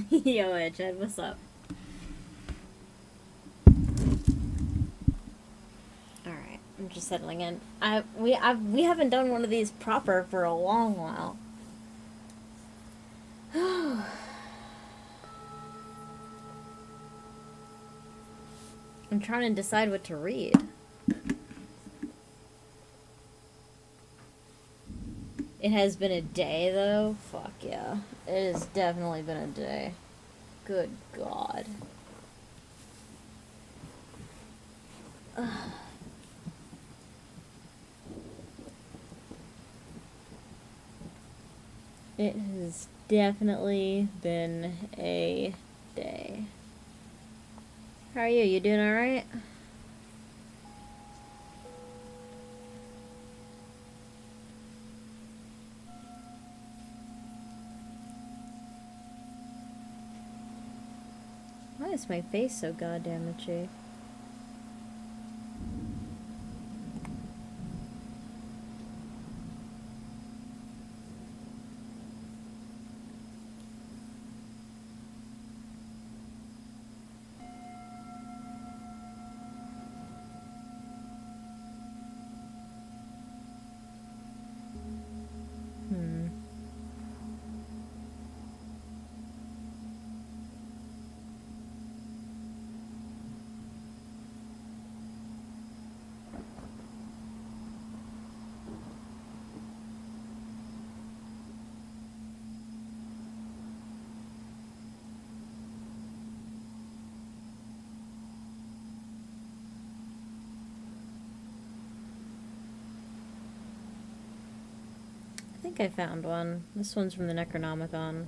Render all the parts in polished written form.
Yo, Edge, what's up? Alright, I'm just settling in. We haven't done one of these proper for a long while. I'm trying to decide what to read. It has been a day, though. Fuck yeah. It has definitely been a day. Good God. It has definitely been a day. How are you? You doing alright? Why is my face so goddamn itchy? I think I found one. This one's from the Necronomicon.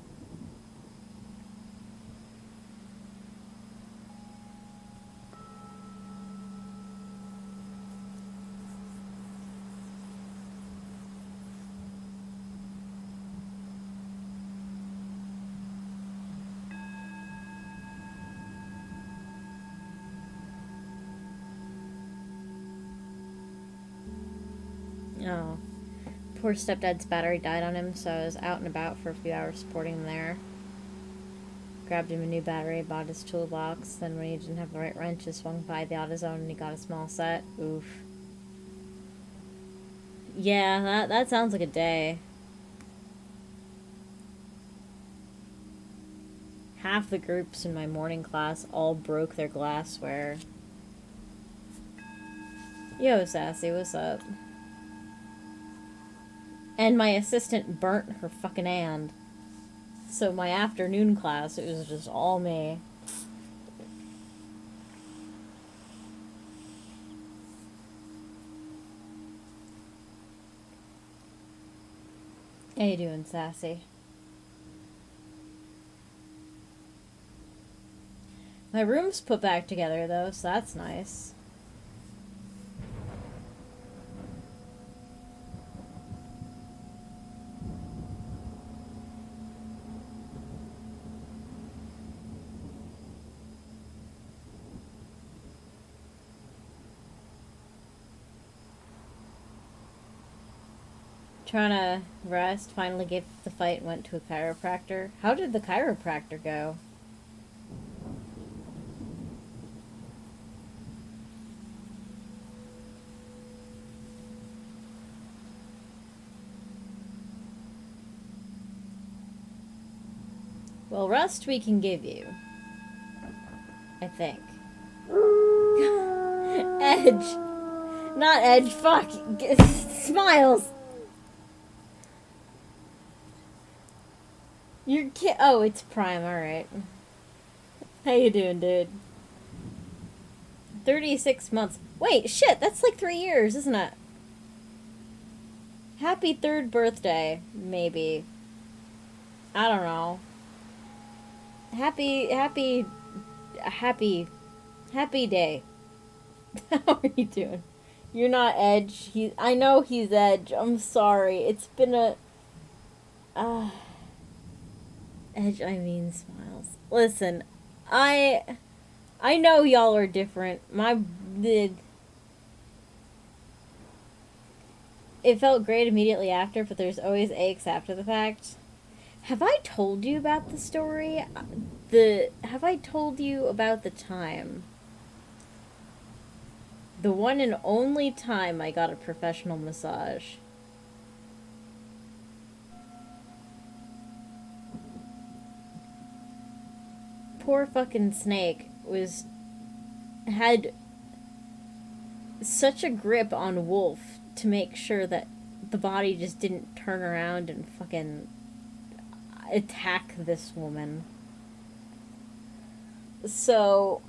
Oh. Poor stepdad's battery died on him, so I was out and about for a few hours supporting him there. Grabbed him a new battery, bought his toolbox, then when he didn't have the right wrench, just swung by the AutoZone and he got a small set. Oof. Yeah, that sounds like a day. Half the groups in my morning class all broke their glassware. Yo, Sassy, what's up? And my assistant burnt her fucking hand. So my afternoon class, it was just all me. How you doing, Sassy? My room's put back together, though, so that's nice. Trying to rest, finally gave the fight, went to a chiropractor. How did the chiropractor go? Well, rest we can give you. I think. Edge. Not Edge, fuck. Smiles. Your kid. Oh, it's Prime, alright. How you doing, dude? 36 months. Wait, shit, that's like 3 years, isn't it? Happy third birthday, maybe. I don't know. Happy day. How are you doing? You're not Edge. I know he's Edge. I'm sorry. It's been a... Edge, I mean Smiles. Listen, I know y'all are different. It felt great immediately after, but there's always aches after the fact. Have I told you about the story? Have I told you about the time? The one and only time I got a professional massage. Poor fucking Snake had such a grip on Wolf to make sure that the body just didn't turn around and fucking attack this woman. So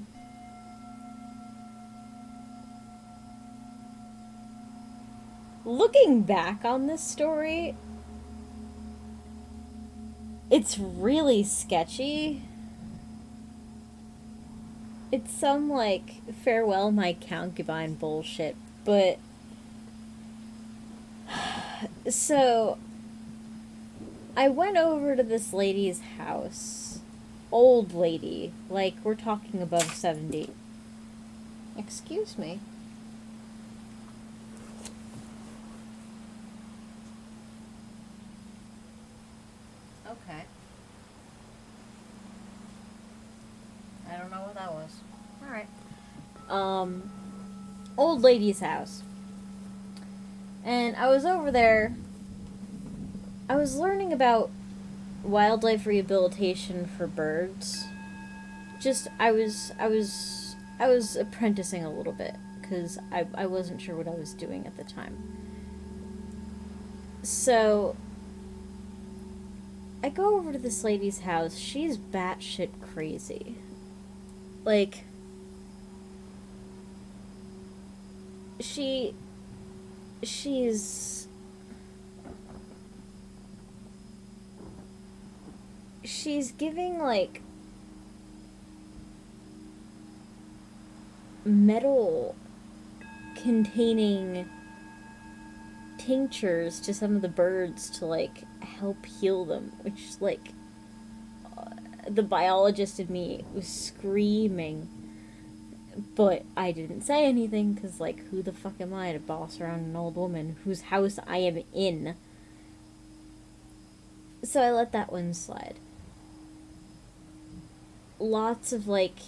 looking back on this story, it's really sketchy. It's some, like, farewell my concubine bullshit, but... So, I went over to this lady's house. Old lady. Like, we're talking above 70. Excuse me. Okay. I don't know what that was. Alright. Old lady's house. And I was over there. I was learning about wildlife rehabilitation for birds. I was apprenticing a little bit because I wasn't sure what I was doing at the time. So I go over to this lady's house. She's batshit crazy. Like, she's giving, like, metal containing tinctures to some of the birds to, like, help heal them, which, like, the biologist in me was screaming, but I didn't say anything because, like, who the fuck am I to boss around an old woman whose house I am in? So I let that one slide. Lots of, like,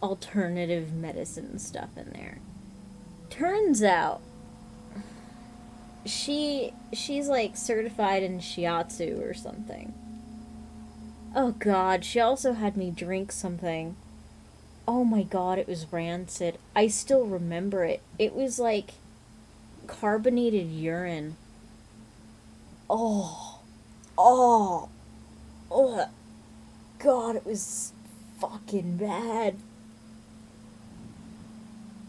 alternative medicine stuff in there. Turns out she's like certified in shiatsu or something. Oh god, she also had me drink something. Oh my god, it was rancid. I still remember it. It was like carbonated urine. Oh. Oh. Ugh. God, it was fucking bad.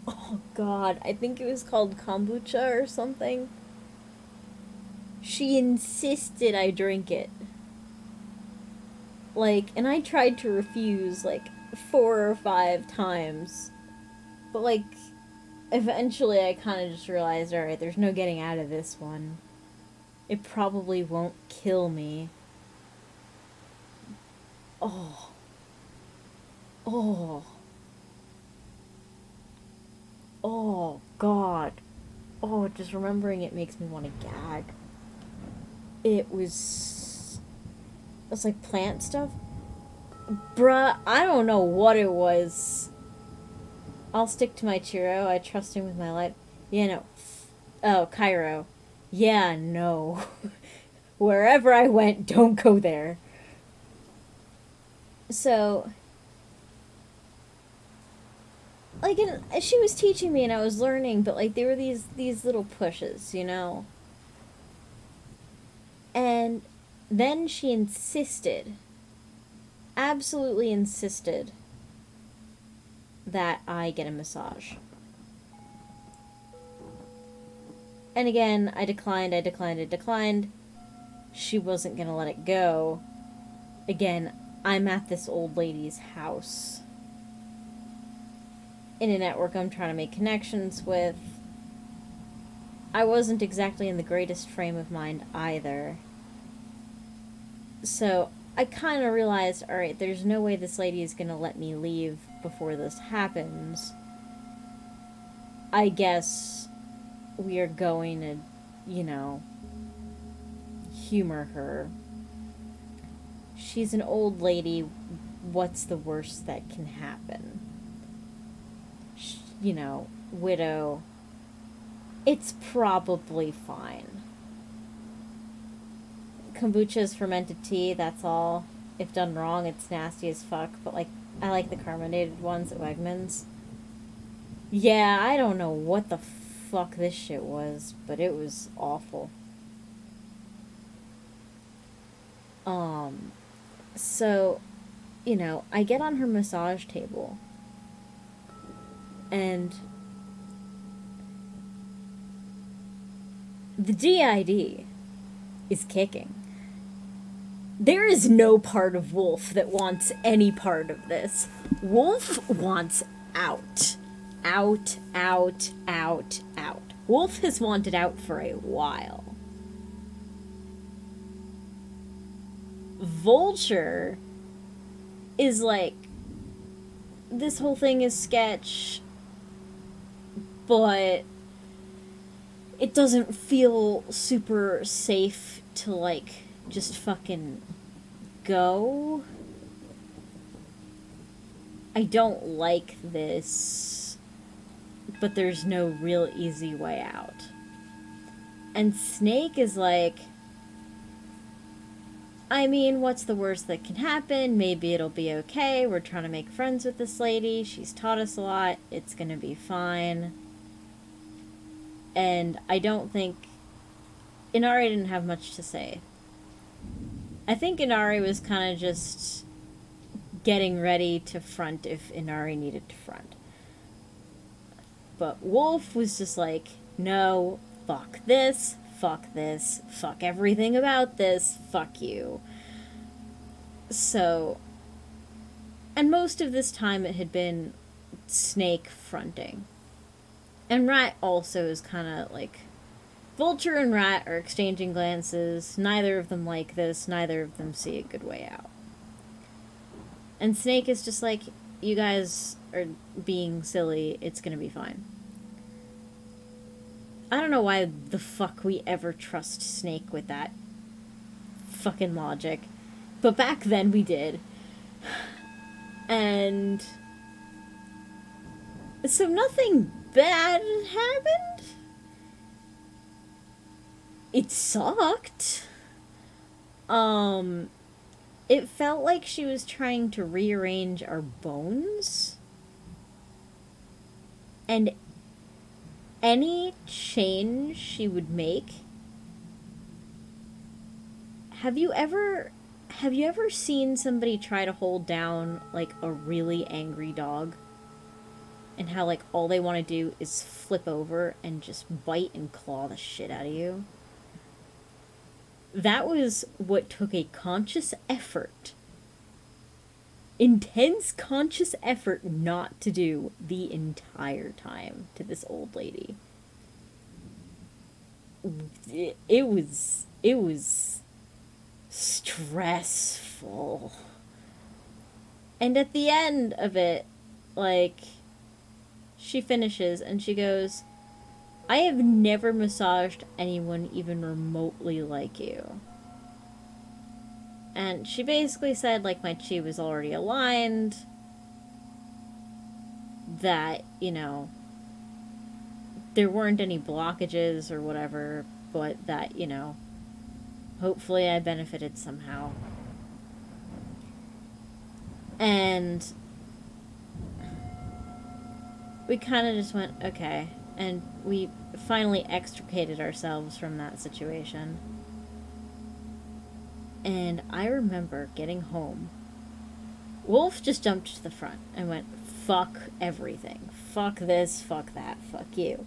Oh god, I think it was called kombucha or something. She insisted I drink it. Like, and I tried to refuse, like, 4 or 5 times. But, like, eventually I kind of just realized, alright, there's no getting out of this one. It probably won't kill me. Oh. Oh. Oh, God. Oh, just remembering it makes me want to gag. It was like plant stuff. Bruh, I don't know what it was. I'll stick to my Chiro. I trust him with my life. Yeah, no. Oh, Cairo. Yeah, no. Wherever I went, don't go there. So, like, she was teaching me and I was learning, but, like, there were these little pushes, you know? And then she insisted, absolutely insisted, that I get a massage. And again, I declined. She wasn't gonna let it go. Again, I'm at this old lady's house. In a network I'm trying to make connections with. I wasn't exactly in the greatest frame of mind either. So I kind of realized, alright, there's no way this lady is gonna let me leave before this happens. I guess we are going to, you know, humor her she's an old lady. What's the worst that can happen? You know, widow. It's probably fine. Kombucha is fermented tea, that's all. If done wrong, it's nasty as fuck, but like, I like the carbonated ones at Wegmans. Yeah, I don't know what the fuck this shit was, but it was awful. So, you know, I get on her massage table, and the DID is kicking. There is no part of Wolf that wants any part of this. Wolf wants out. Out, out, out, out. Wolf has wanted out for a while. Vulture is like, this whole thing is sketch, but it doesn't feel super safe to, like, just fucking go. I don't like this, but there's no real easy way out. And Snake is like, I mean, what's the worst that can happen? Maybe it'll be okay. We're trying to make friends with this lady. She's taught us a lot. It's gonna be fine. And I don't think Inari didn't have much to say. I think Inari was kind of just getting ready to front if Inari needed to front. But Wolf was just like, no, fuck this, fuck everything about this, fuck you. So, and most of this time it had been Snake fronting. And Rat also is kind of like, Vulture and Rat are exchanging glances. Neither of them like this. Neither of them see a good way out. And Snake is just like, you guys are being silly. It's gonna be fine. I don't know why the fuck we ever trust Snake with that fucking logic. But back then we did. And so nothing bad happened. It sucked. It felt like she was trying to rearrange our bones. And any change she would make. Have you ever seen somebody try to hold down, like, a really angry dog? And how, like, all they want to do is flip over and just bite and claw the shit out of you? That was what took a conscious effort, intense conscious effort not to do the entire time to this old lady. It was stressful. And at the end of it, like, she finishes and she goes, I have never massaged anyone even remotely like you. And she basically said, like, my chi was already aligned. That, you know, there weren't any blockages or whatever, but that, you know, hopefully I benefited somehow. And we kind of just went, okay. And we finally extricated ourselves from that situation. And I remember getting home. Wolf just jumped to the front and went, fuck everything. Fuck this, fuck that, fuck you.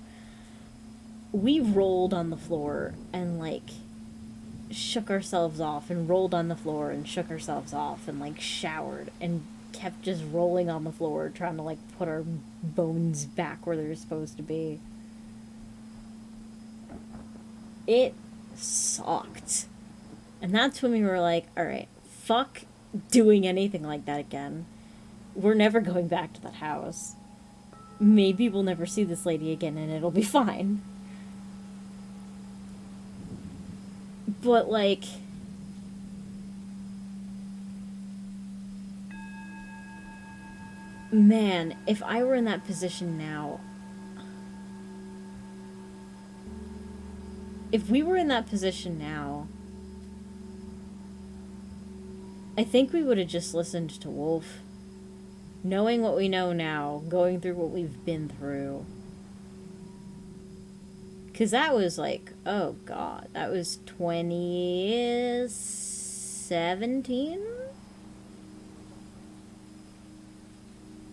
We rolled on the floor and, like, shook ourselves off and rolled on the floor and shook ourselves off and, like, showered and kept just rolling on the floor trying to, like, put our bones back where they're supposed to be. It sucked. And that's when we were like, alright, fuck doing anything like that again. We're never going back to that house. Maybe we'll never see this lady again and it'll be fine. But, like, Man, if I were in that position now... If we were in that position now... I think we would have just listened to Wolf. Knowing what we know now, going through what we've been through. Because that was like, oh god, that was 2017?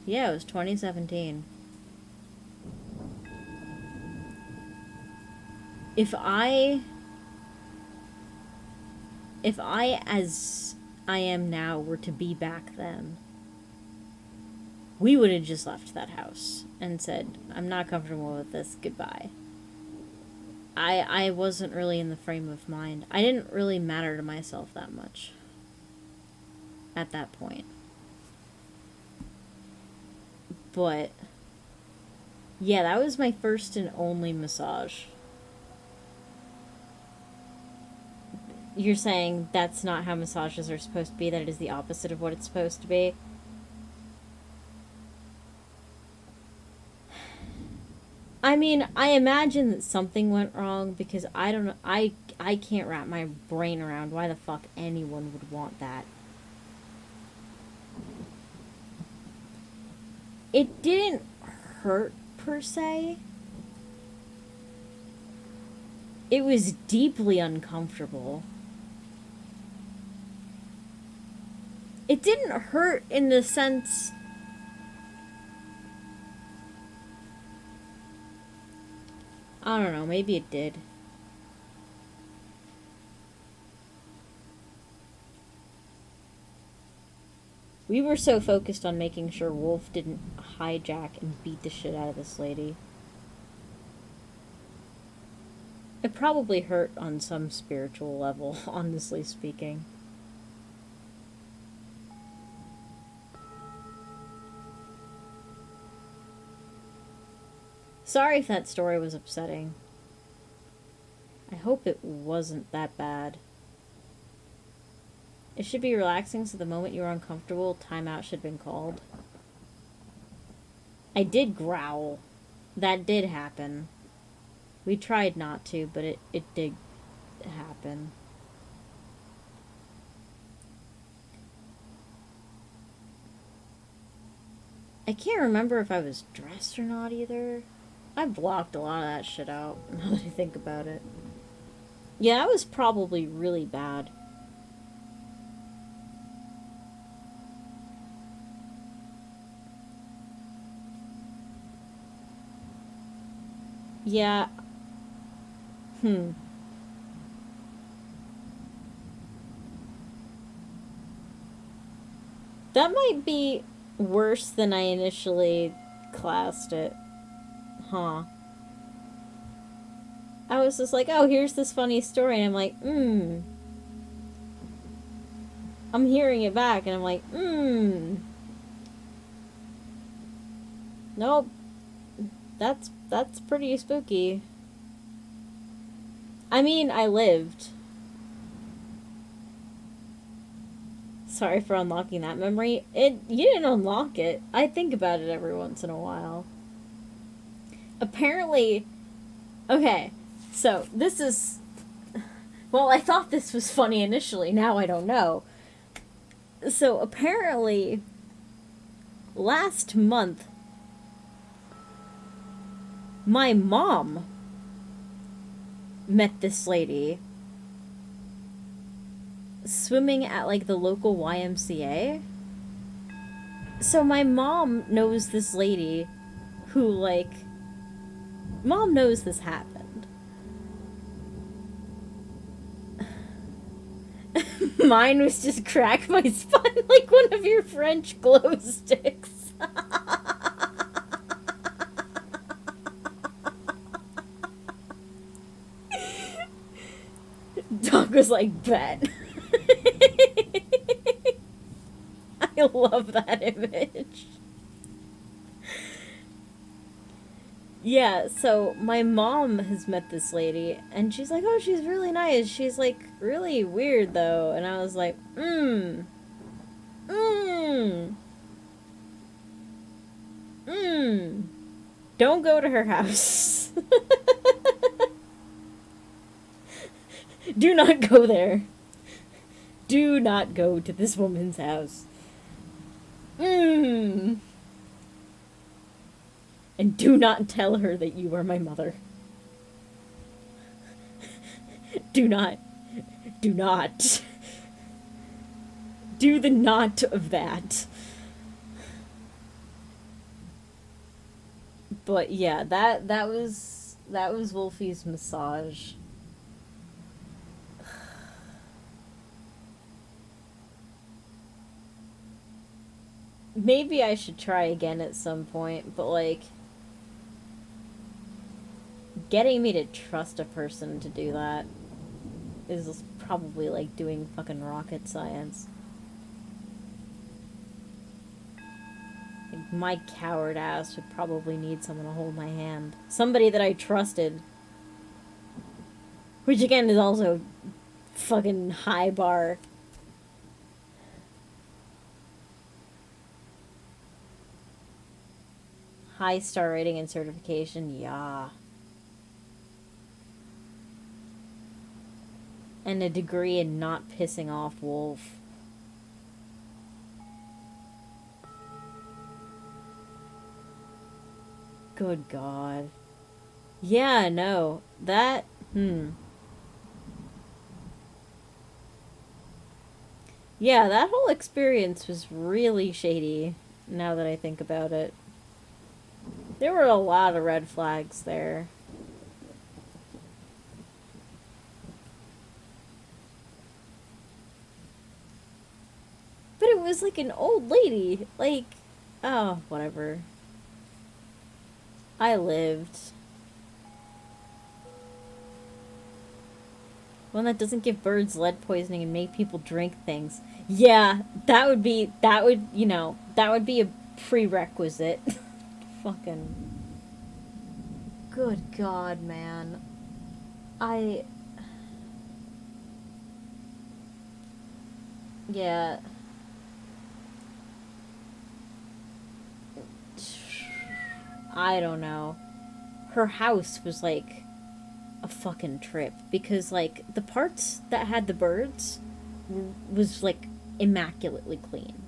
Yeah, it was 2017. If I, as I am now, were to be back then, we would have just left that house and said, I'm not comfortable with this, goodbye. I wasn't really in the frame of mind. I didn't really matter to myself that much at that point. But, yeah, that was my first and only massage. You're saying that's not how massages are supposed to be, that it is the opposite of what it's supposed to be? I mean, I imagine that something went wrong because I don't know, I can't wrap my brain around why the fuck anyone would want that. It didn't hurt, per se. It was deeply uncomfortable. It didn't hurt in the sense... I don't know, maybe it did. We were so focused on making sure Wolf didn't hijack and beat the shit out of this lady. It probably hurt on some spiritual level, honestly speaking. Sorry if that story was upsetting. I hope it wasn't that bad. It should be relaxing, so the moment you are uncomfortable, timeout should have been called. I did growl. That did happen. We tried not to, but it did happen. I can't remember if I was dressed or not either. I blocked a lot of that shit out, now that I think about it. Yeah, that was probably really bad. Yeah. That might be worse than I initially classed it. Huh. I was just like, oh, here's this funny story, and I'm like, I'm hearing it back, and I'm like, Nope. That's pretty spooky. I mean, I lived. Sorry for unlocking that memory. You didn't unlock it. I think about it every once in a while. Apparently... Okay, so this is... Well, I thought this was funny initially. Now I don't know. So, apparently... Last month... My mom... met this lady... swimming at, like, the local YMCA. So my mom knows this lady who, like... Mom knows this happened. Mine was just crack my spine like one of your French glow sticks. Dog was like, bet. I love that image. Yeah, so my mom has met this lady, and she's like, oh, she's really nice. She's, like, really weird, though. And I was like, Don't go to her house. Do not go there. Do not go to this woman's house. And do not tell her that you are my mother. Do not. Do not. Do the not of that. But yeah, that was Wolfie's massage. Maybe I should try again at some point, but like getting me to trust a person to do that is probably like doing fucking rocket science. Like, my coward ass would probably need someone to hold my hand. Somebody that I trusted. Which again is also fucking high bar. High star rating and certification, yeah. And a degree in not pissing off Wolf. Good God. Yeah, no. That, Yeah, that whole experience was really shady, now that I think about it. There were a lot of red flags there. But it was like an old lady. Like, oh, whatever. I lived. One that doesn't give birds lead poisoning and make people drink things. Yeah, that would be a prerequisite. Fucking. Good God, man. Yeah. I don't know. Her house was like a fucking trip because like the parts that had the birds was like immaculately clean,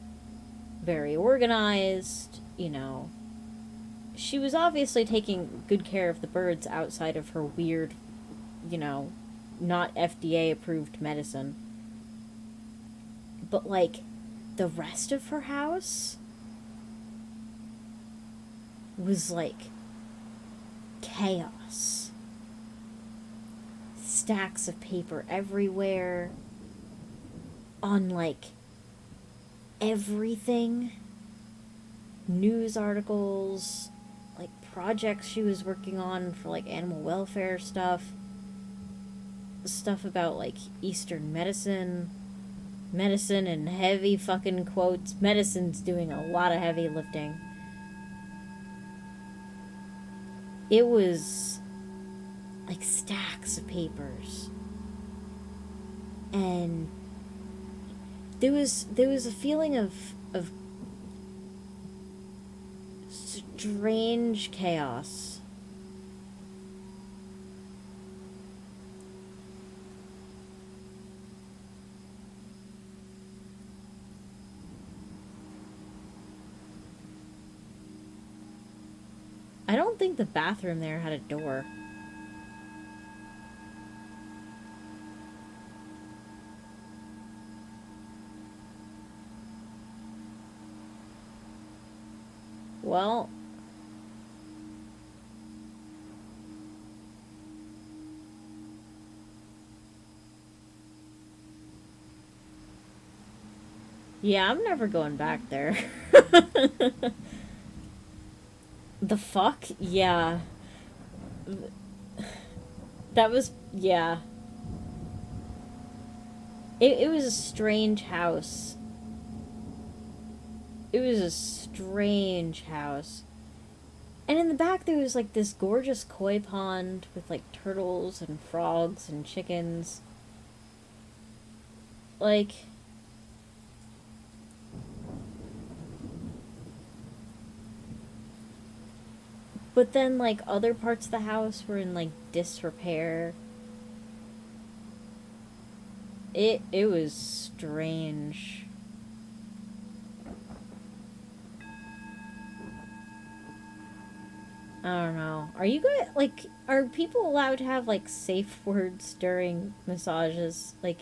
very organized, she was obviously taking good care of the birds outside of her weird, not FDA approved medicine. But like the rest of her house was like chaos. Stacks of paper everywhere on like everything. News articles, like projects she was working on for like animal welfare stuff about like Eastern medicine and heavy fucking quotes. Medicine's doing a lot of heavy lifting. It was like stacks of papers. And there was a feeling of strange chaos. I don't think the bathroom there had a door. Well, yeah, I'm never going back there. The fuck? Yeah. That was, yeah. It was a strange house. It was a strange house. And in the back there was like this gorgeous koi pond with like turtles and frogs and chickens. Like, But then, like, other parts of the house were in, like, disrepair. It was strange. I don't know. Are you guys, like, are people allowed to have, like, safe words during massages? Like,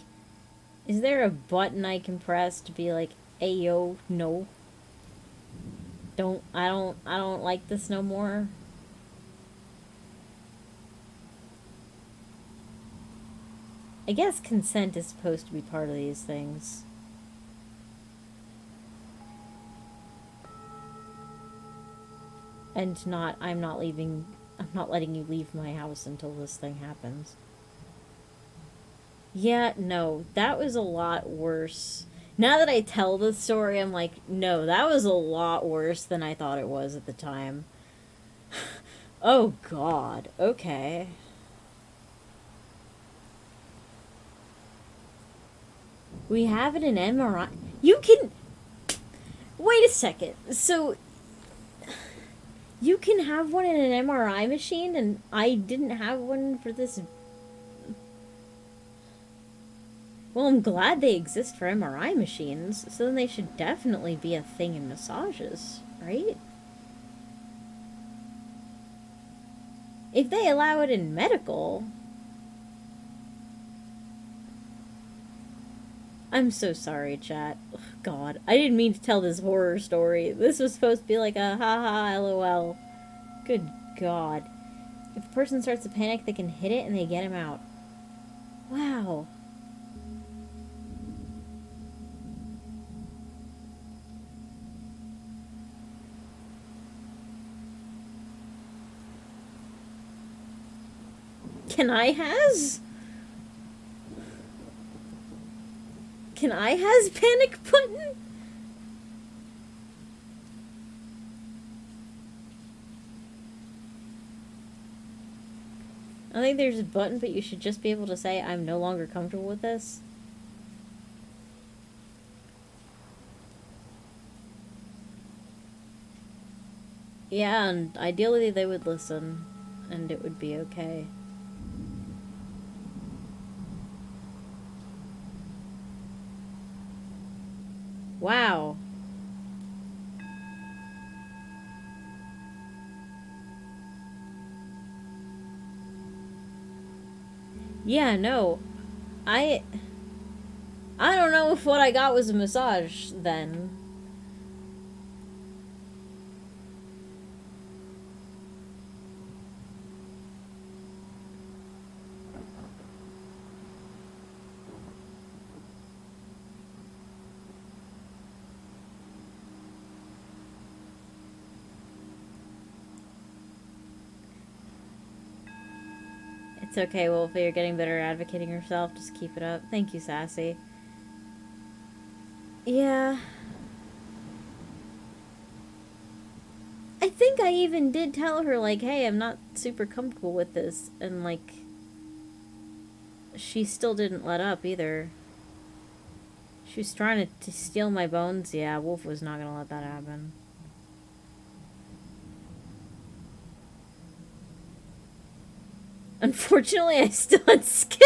is there a button I can press to be like, "Ayo, no. I don't like this no more." I guess consent is supposed to be part of these things. And not, I'm not letting you leave my house until this thing happens. Yeah, no, that was a lot worse. Now that I tell the story, I'm like, no, that was a lot worse than I thought it was at the time. Oh, God. Okay. We have it in MRI. You can. Wait a second. So, you can have one in an MRI machine, and I didn't have one for this. Well, I'm glad they exist for MRI machines, so then they should definitely be a thing in massages, right? If they allow it in medical. I'm so sorry, chat. Ugh, God, I didn't mean to tell this horror story. This was supposed to be like a haha lol. Good God. If a person starts to panic, they can hit it and they get him out. Wow. Can I has? Can I has panic button? I think there's a button, but you should just be able to say, "I'm no longer comfortable with this." Yeah, and ideally they would listen, and it would be okay. Wow. Yeah, no. I I don't know if what I got was a massage then. It's okay, Wolfie. You're getting better at advocating yourself. Just keep it up. Thank you, Sassy. Yeah. I think I even did tell her, like, hey, I'm not super comfortable with this. And, like, she still didn't let up either. She was trying to steal my bones. Yeah, Wolf was not gonna let that happen. Unfortunately, I still had skin.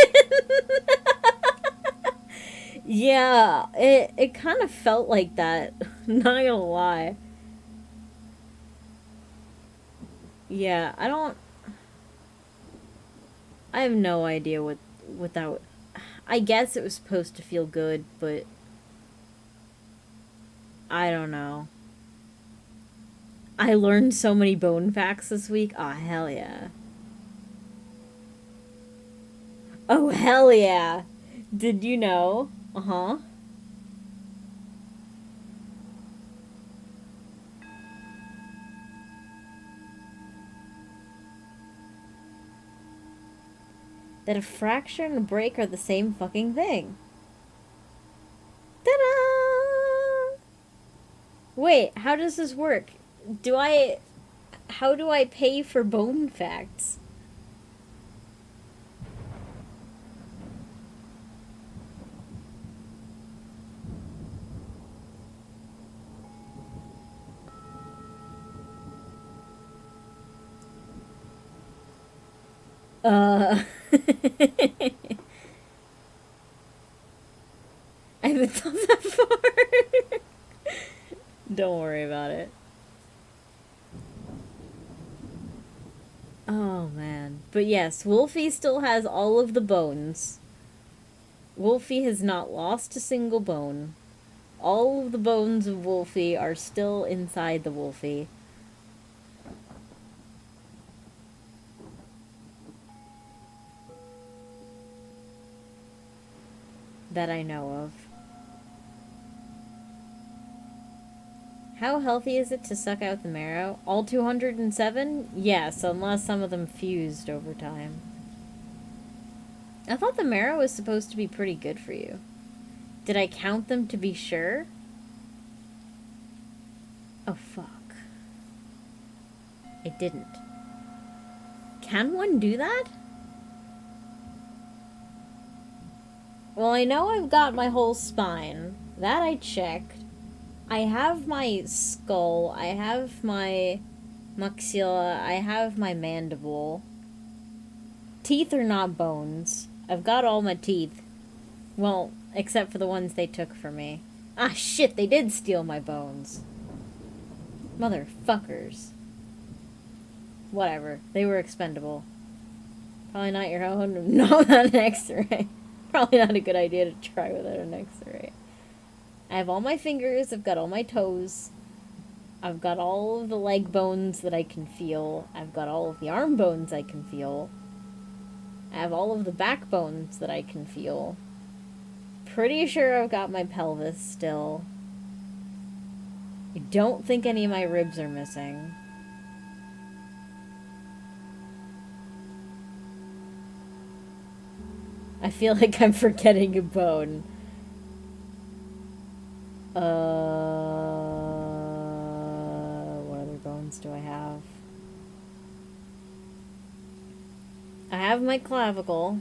Yeah, it kind of felt like that. Not gonna lie. Yeah, I have no idea what that. I guess it was supposed to feel good, but I don't know. I learned so many bone facts this week. Oh, hell yeah. Oh, hell yeah. Did you know? Uh huh. That a fracture and a break are the same fucking thing. Ta-da! Wait, how does this work? Do I. How do I pay for bone facts? I haven't thought that far. Don't worry about it. Oh, man. But yes, Wolfie still has all of the bones. Wolfie has not lost a single bone. All of the bones of Wolfie are still inside the Wolfie. That I know of. How healthy is it to suck out the marrow? All 207? Yes, unless some of them fused over time. I thought the marrow was supposed to be pretty good for you. Did I count them to be sure? Oh, fuck. I didn't. Can one do that? Well, I know I've got my whole spine. That I checked. I have my skull. I have my maxilla. I have my mandible. Teeth are not bones. I've got all my teeth. Well, except for the ones they took from me. Ah, shit, they did steal my bones. Motherfuckers. Whatever. They were expendable. Probably not your own. No, not an X-ray. Probably not a good idea to try without an X-ray. I have all my fingers. I've got all my toes. I've got all of the leg bones that I can feel. I've got all of the arm bones I can feel. I have all of the back bones that I can feel. Pretty sure I've got my pelvis still. I don't think any of my ribs are missing. I feel like I'm forgetting a bone. What other bones do I have? I have my clavicle.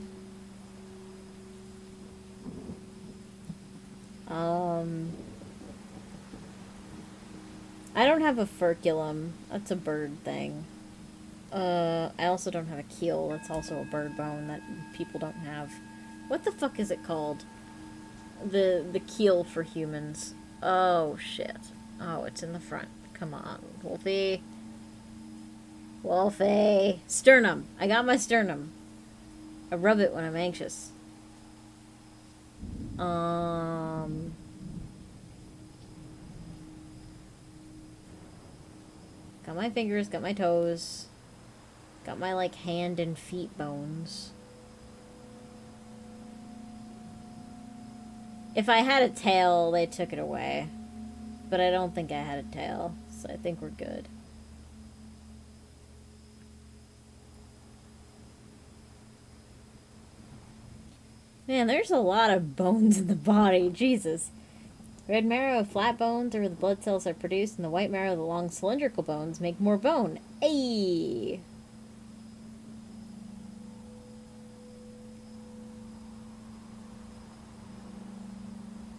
I don't have a furculum. That's a bird thing. I also don't have a keel. That's also a bird bone that people don't have. What the fuck is it called? The keel for humans. Oh, shit. Oh, it's in the front. Come on, Wolfie. Wolfie. Sternum. I got my sternum. I rub it when I'm anxious. Got my fingers, got my toes. Got my, like, hand and feet bones. If I had a tail, they took it away. But I don't think I had a tail, so I think we're good. Man, there's a lot of bones in the body. Jesus. Red marrow of flat bones are where the blood cells are produced, and the white marrow of the long cylindrical bones make more bone. Ayy!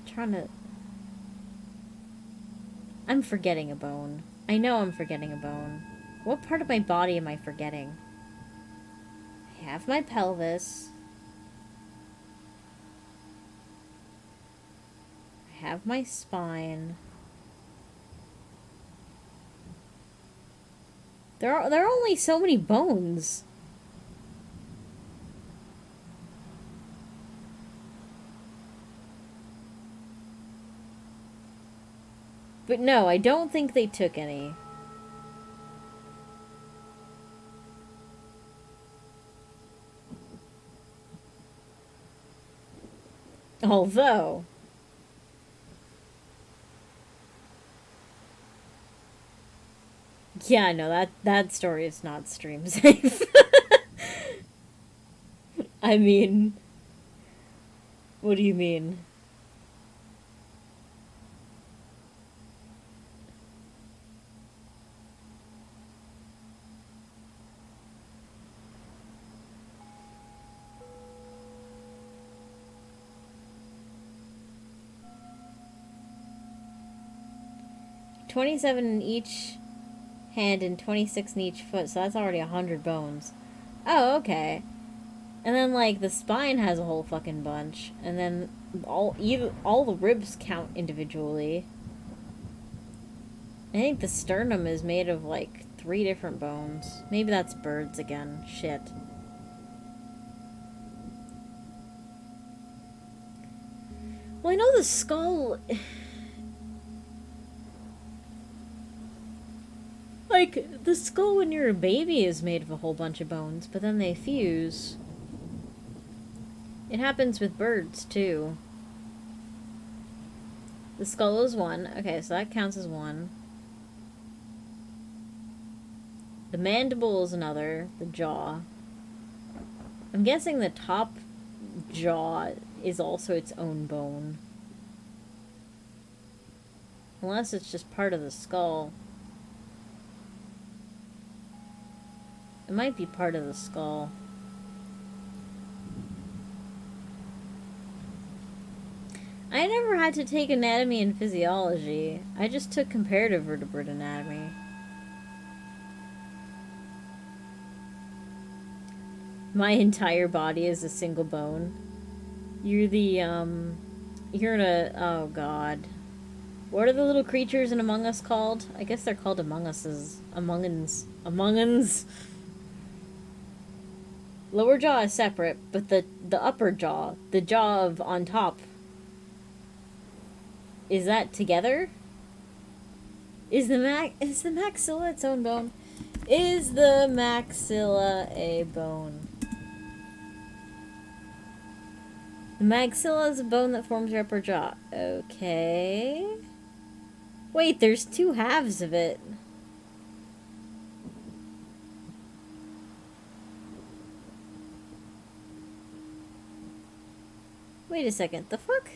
Trying to... I'm forgetting a bone. I know I'm forgetting a bone. What part of my body am I forgetting? I have my pelvis. I have my spine. There are only so many bones. But no, I don't think they took any. Although... Yeah, no, that story is not stream safe. I mean... What do you mean? $27 in each hand and 26 in each foot, so that's already 100 bones. Oh, okay. And then, like, the spine has a whole fucking bunch. And then all the ribs count individually. I think the sternum is made of, like, 3 different bones. Maybe that's birds again. Shit. Well, I know the skull... Like, the skull when you're a baby is made of a whole bunch of bones, but then they fuse. It happens with birds, too. The skull is 1. Okay, so that counts as 1. The mandible is another. The jaw. I'm guessing the top jaw is also its own bone. Unless it's just part of the skull. It might be part of the skull. I never had to take anatomy and physiology. I just took comparative vertebrate anatomy. My entire body is a single bone. You're the, you're in a, oh god. What are the little creatures in Among Us called? I guess they're called Among Us's. Among Uns. Among Uns. Lower jaw is separate, but the upper jaw, the jaw of on top, is that together? Is the maxilla its own bone? Is the maxilla a bone? The maxilla is a bone that forms your upper jaw. Okay. Wait, there's 2 halves of it. Wait a second, the fuck?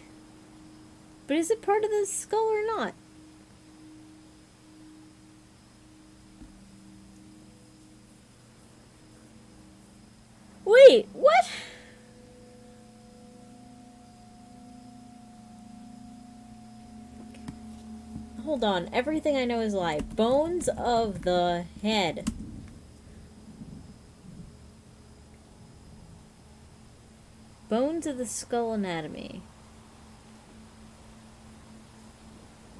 But is it part of the skull or not? Wait, what? Hold on, everything I know is a lie. Bones of the head. Bones of the skull anatomy.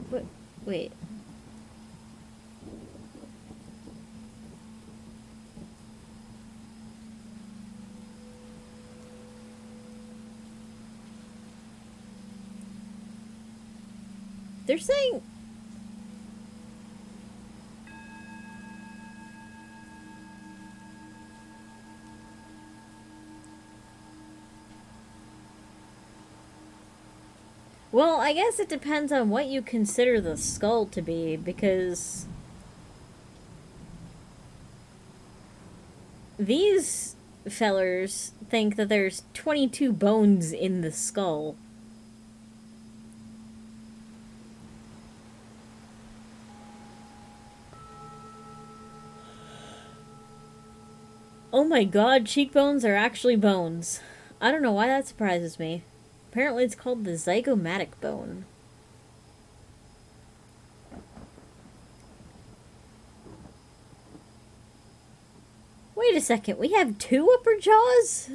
What? Wait. They're saying... Well, I guess it depends on what you consider the skull to be, because these fellers think that there's 22 bones in the skull. Oh my god, cheekbones are actually bones. I don't know why that surprises me. Apparently it's called the zygomatic bone. Wait a second, we have 2 upper jaws?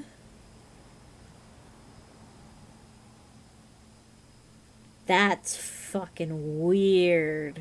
That's fucking weird.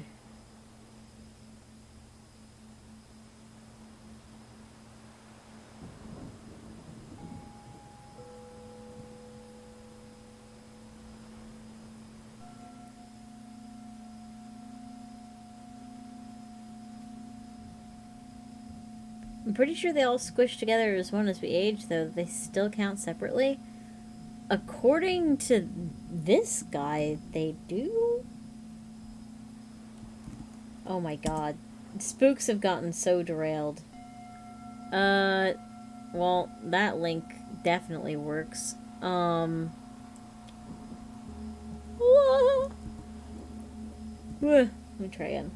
I'm pretty sure they all squish together as one as we age, though they still count separately. According to this guy, they do? Oh my god. Spooks have gotten so derailed. Well, that link definitely works. Let me try again.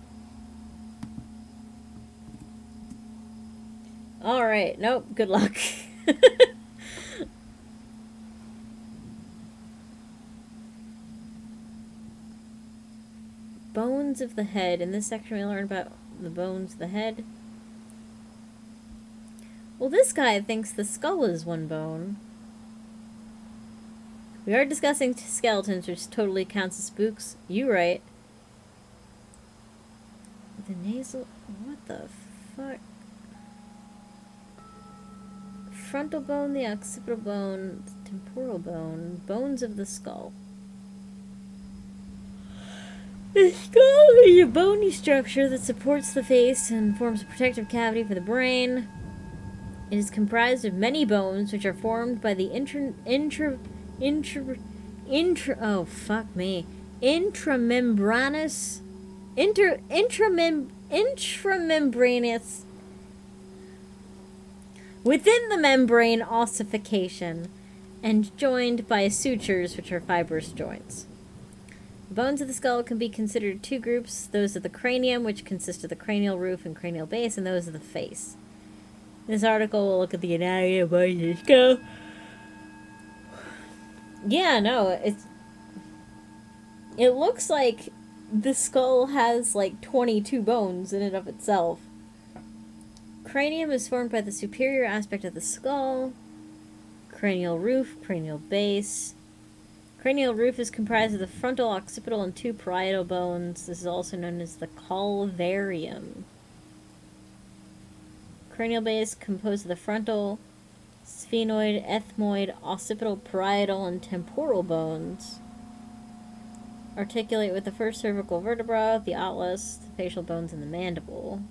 Alright, nope, good luck. Bones of the head. In this section we learn about the bones of the head. Well, this guy thinks the skull is one bone. We are discussing skeletons, which totally counts as spooks. You right. The nasal... What the fuck? Frontal bone, the occipital bone, the temporal bone, bones of the skull. The skull is a bony structure that supports the face and forms a protective cavity for the brain. It is comprised of many bones, which are formed by the intramembranous within the membrane ossification and joined by sutures, which are fibrous joints. The bones of the skull can be considered two groups, those of the cranium, which consist of the cranial roof and cranial base, and those of the face. In this article, we'll look at the anatomy of the skull. Yeah, no, it looks like the skull has like 22 bones in and of itself. Cranium is formed by the superior aspect of the skull. Cranial roof, cranial base. Cranial roof is comprised of the frontal, occipital, and two parietal bones. This is also known as the calvarium. Cranial base composed of the frontal, sphenoid, ethmoid, occipital, parietal, and temporal bones. Articulate with the first cervical vertebra, the atlas, the facial bones, and the mandible.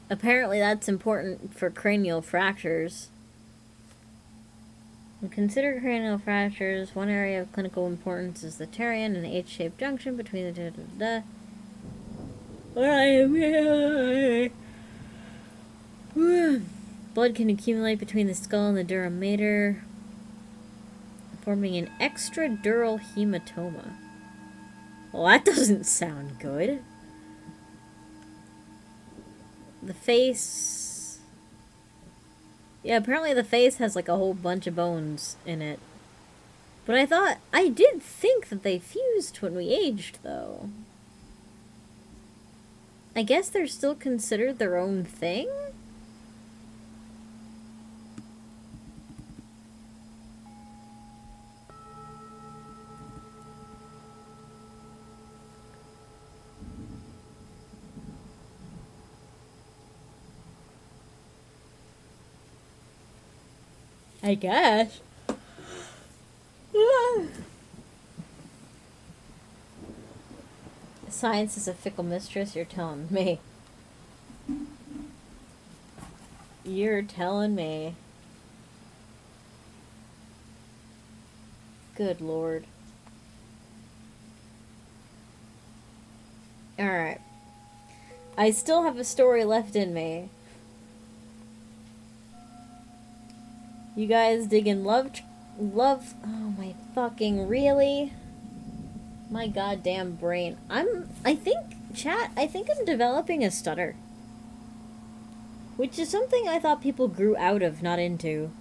Apparently that's important for cranial fractures. When consider cranial fractures, one area of clinical importance is the pterion and H-shaped junction between the Blood can accumulate between the skull and the dura mater, forming an extradural hematoma. Well, that doesn't sound good. The face... Yeah, apparently the face has like a whole bunch of bones in it. But I did think that they fused when we aged, though. I guess they're still considered their own thing? I guess. Science is a fickle mistress, you're telling me. You're telling me. Good Lord. Alright. I still have a story left in me. You guys digging love, oh my fucking, really? My goddamn brain. I think I'm developing a stutter. Which is something I thought people grew out of, not into.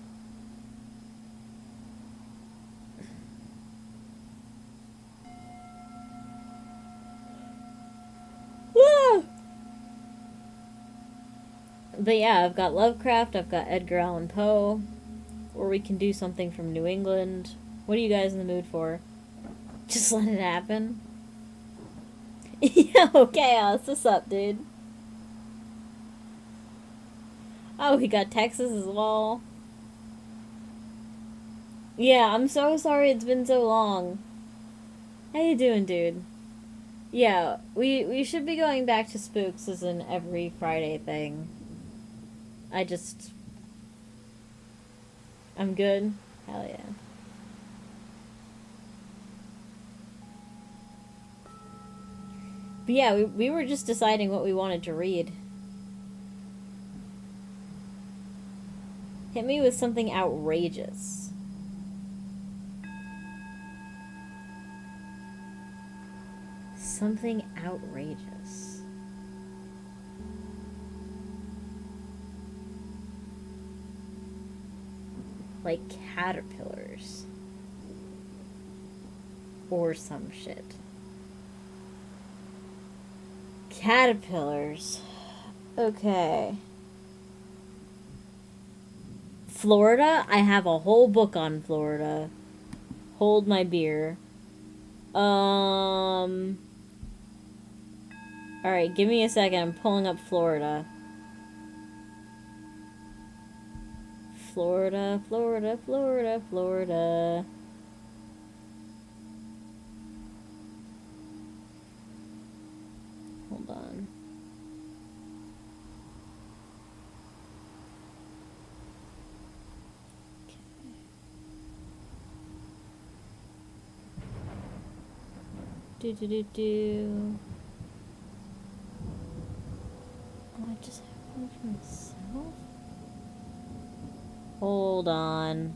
But yeah, I've got Lovecraft, I've got Edgar Allan Poe. Or we can do something from New England. What are you guys in the mood for? Just let it happen. Yo, Chaos, what's up, dude? Oh, we got Texas as well. Yeah, I'm so sorry it's been so long. How you doing, dude? Yeah, we should be going back to Spooks as an every Friday thing. I'm good. Hell yeah. But yeah, we were just deciding what we wanted to read. Hit me with something outrageous. Something outrageous. Like caterpillars. Or some shit. Caterpillars. Okay. Florida? I have a whole book on Florida. Hold my beer. Alright, give me a second. I'm pulling up Florida. Florida, Florida, Florida, Florida. Hold on. Do. Oh, I just have one for myself? Hold on.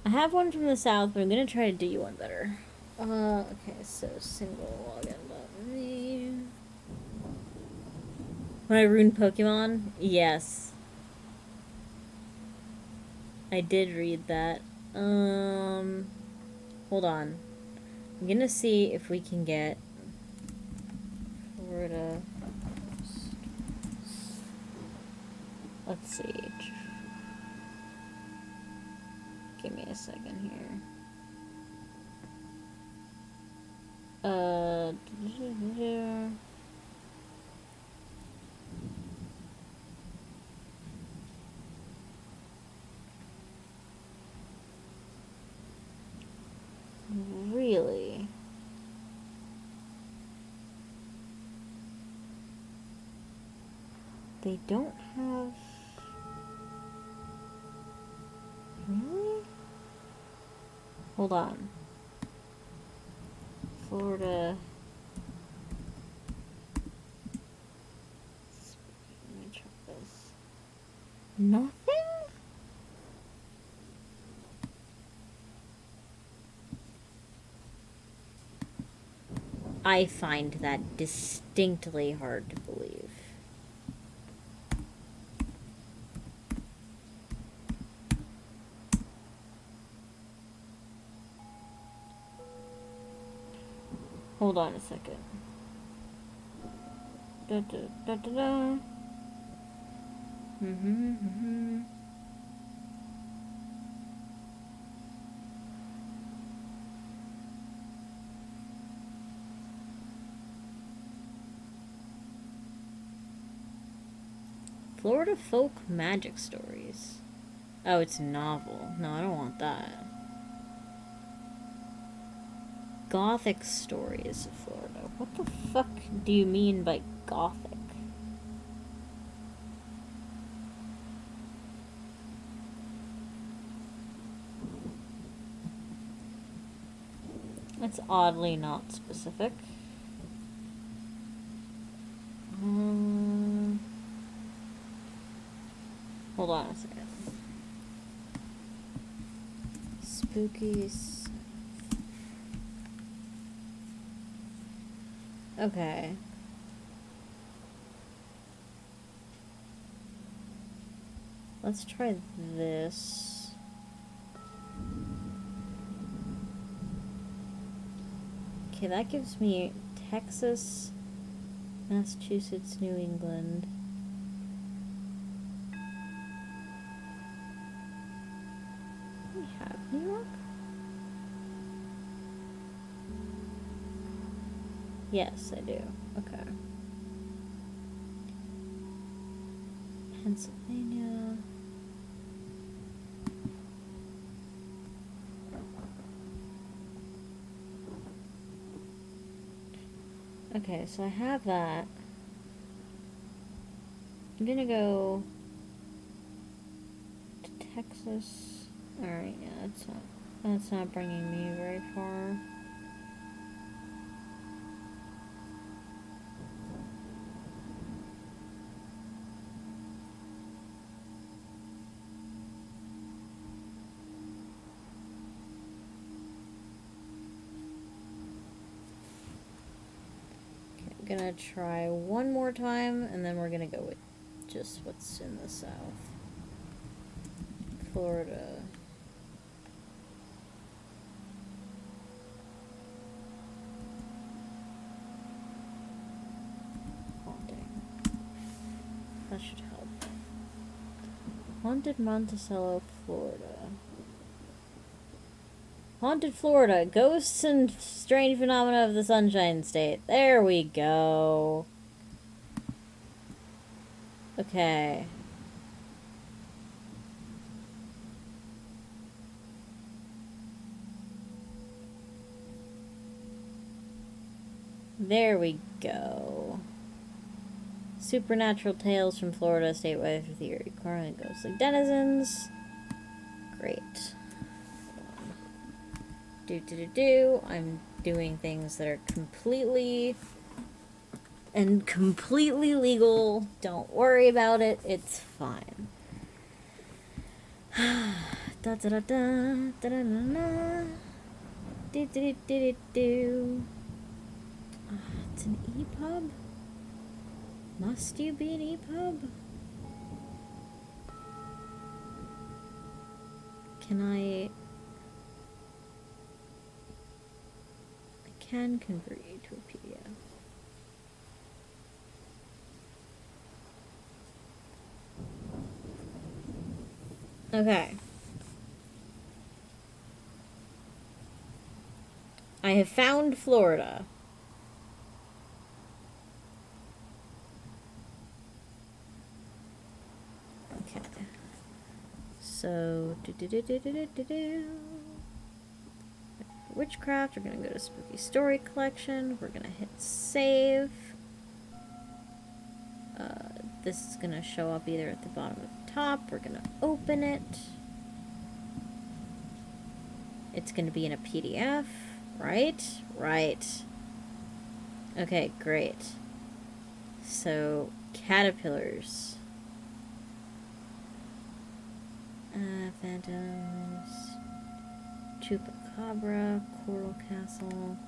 I have one from the south, but I'm gonna try to do you one better. Okay, so single login. When I ruined Pokemon? Yes. I did read that. Hold on. I'm gonna see if we can get Florida. Let's see. Give me a second here. Really? They don't have... Really? Hold on. Florida... Let me try this. Nothing? I find that distinctly hard to believe. Hold on a second. Da. Florida folk magic stories. Oh, it's novel. No, I don't want that. Gothic stories of Florida. What the fuck do you mean by gothic? That's oddly not specific. Hold on a second. Spookies. Okay. Let's try this. Okay, that gives me Texas, Massachusetts, New England. We have New York? Yes, I do. Okay. Pennsylvania. Okay, so I have that. I'm gonna go to Texas. Alright, yeah, that's not bringing me very far. I'm gonna try one more time, and then we're gonna go with just what's in the south. Florida. Haunted Monticello, Florida. Haunted Florida. Ghosts and strange phenomena of the Sunshine State. There we go. Okay. There we go. Supernatural tales from Florida, statewide for the eerie coral and ghostly denizens. Great. I'm doing things that are completely legal. Don't worry about it. It's fine. Da da da da da da da. Do do do do do. It's an EPUB? Must you be an EPUB? Can I can convert you to a PDF. Okay. I have found Florida. Okay. So, witchcraft, we're gonna go to Spooky Story Collection. We're gonna hit save. This is gonna show up either at the bottom or the top. We're gonna open it. It's gonna be in a PDF, right? Right. Okay, great. So, caterpillars. Phantoms. Chupacabra, Coral Castle,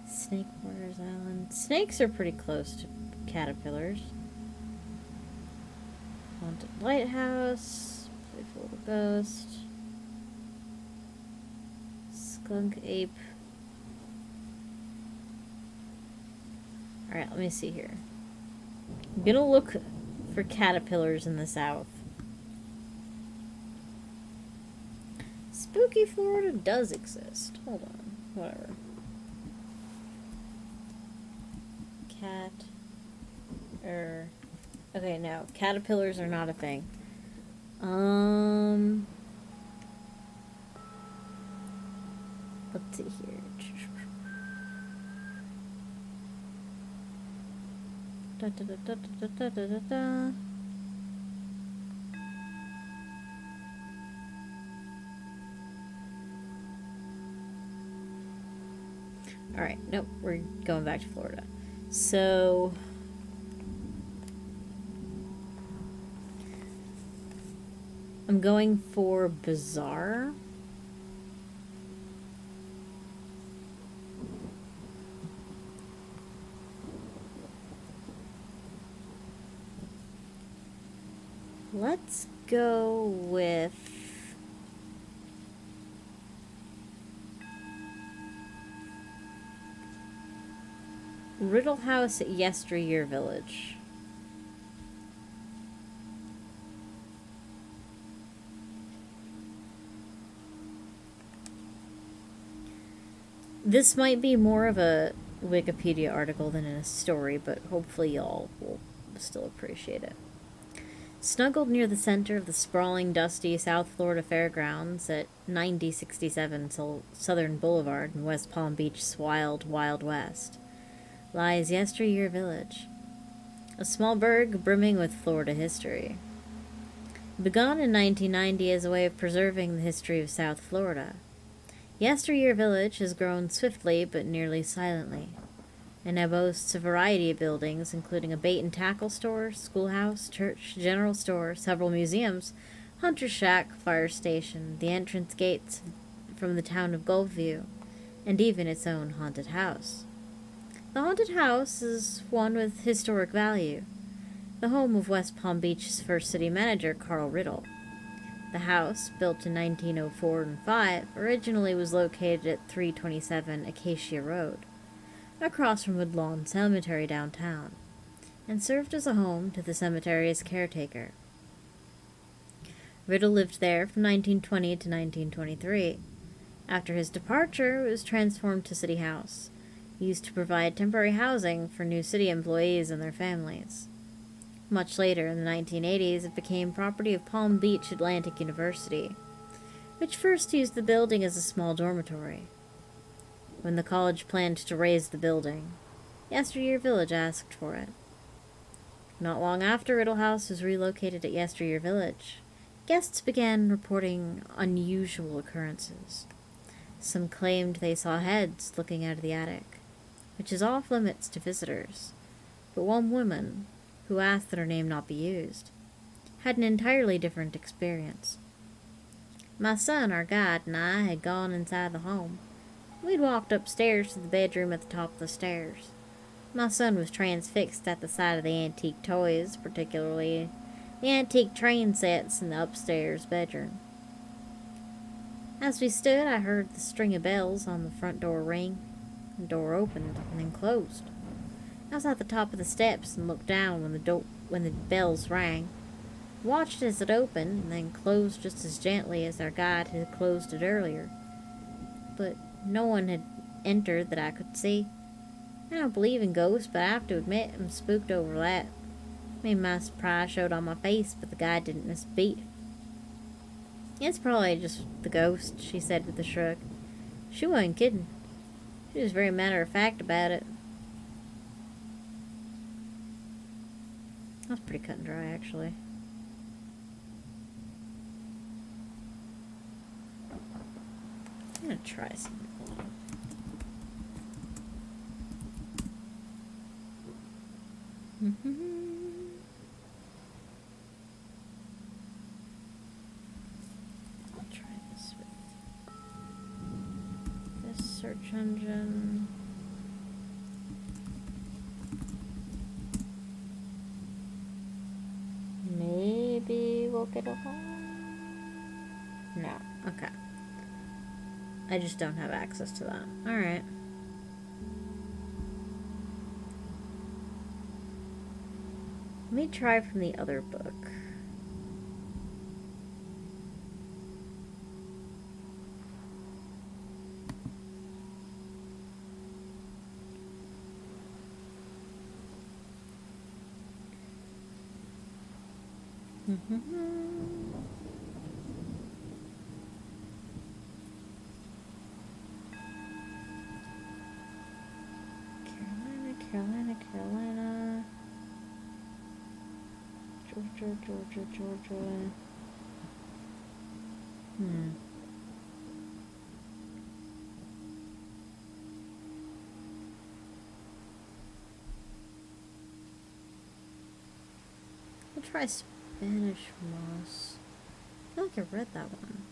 Snake Warriors Island. Snakes are pretty close to caterpillars. Haunted Lighthouse, Playful Little Ghost, Skunk Ape. Alright, let me see here. I'm gonna look for caterpillars in the south. Spooky Florida does exist. Hold on. Whatever. Okay, no. Caterpillars are not a thing. Let's see here. Da, da, da, da, da, da, da, da, da. Alright, nope, we're going back to Florida. So, I'm going for Bizarre. Let's go with Riddle House at Yesteryear Village. This might be more of a Wikipedia article than a story, but hopefully y'all will still appreciate it. Snuggled near the center of the sprawling, dusty South Florida Fairgrounds at 9067 Southern Boulevard in West Palm Beach's wild, wild west, lies Yesteryear Village, a small burg brimming with Florida history. Begun in 1990 as a way of preserving the history of South Florida, Yesteryear Village has grown swiftly but nearly silently, and now boasts a variety of buildings, including a bait-and-tackle store, schoolhouse, church, general store, several museums, hunter shack, fire station, the entrance gates from the town of Gulfview, and even its own haunted house. The haunted house is one with historic value, the home of West Palm Beach's first city manager, Carl Riddle. The house, built in 1904 and 5, originally was located at 327 Acacia Road, across from Woodlawn Cemetery downtown, and served as a home to the cemetery's caretaker. Riddle lived there from 1920 to 1923. After his departure, it was transformed to City House, used to provide temporary housing for new city employees and their families. Much later, in the 1980s, it became property of Palm Beach Atlantic University, which first used the building as a small dormitory. When the college planned to raise the building, Yesteryear Village asked for it. Not long after Riddle House was relocated at Yesteryear Village, guests began reporting unusual occurrences. Some claimed they saw heads looking out of the attic, which is off limits to visitors, but one woman, who asked that her name not be used, had an entirely different experience. My son, our guide, and I had gone inside the home. We'd walked upstairs to the bedroom at the top of the stairs. My son was transfixed at the sight of the antique toys, particularly the antique train sets in the upstairs bedroom. As we stood, I heard the string of bells on the front door ring. The door opened and then closed. I was at the top of the steps and looked down when the bells rang. Watched as it opened and then closed just as gently as our guide had closed it earlier. But no one had entered that I could see. I don't believe in ghosts, but I have to admit I'm spooked over that. My surprise showed on my face, but the guide didn't miss a beat. It's probably just the ghost, she said with a shrug. She wasn't kidding. She was very matter-of-fact about it. That was pretty cut and dry, actually. I'm gonna try something. I'll try this with this search engine. Maybe we'll get a home? No. Okay. I just don't have access to that. Alright. Let me try from the other book. Carolina. Georgia. I'll try Spanish moss. I feel like I read that one.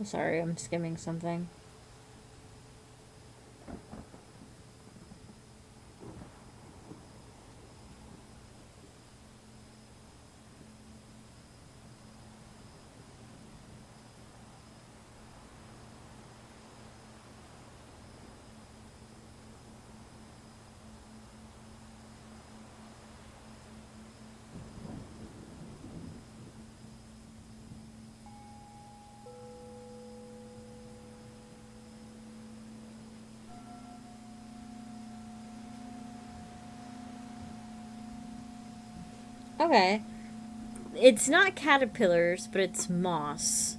Sorry, I'm skimming something. Okay. It's not caterpillars, but it's moss.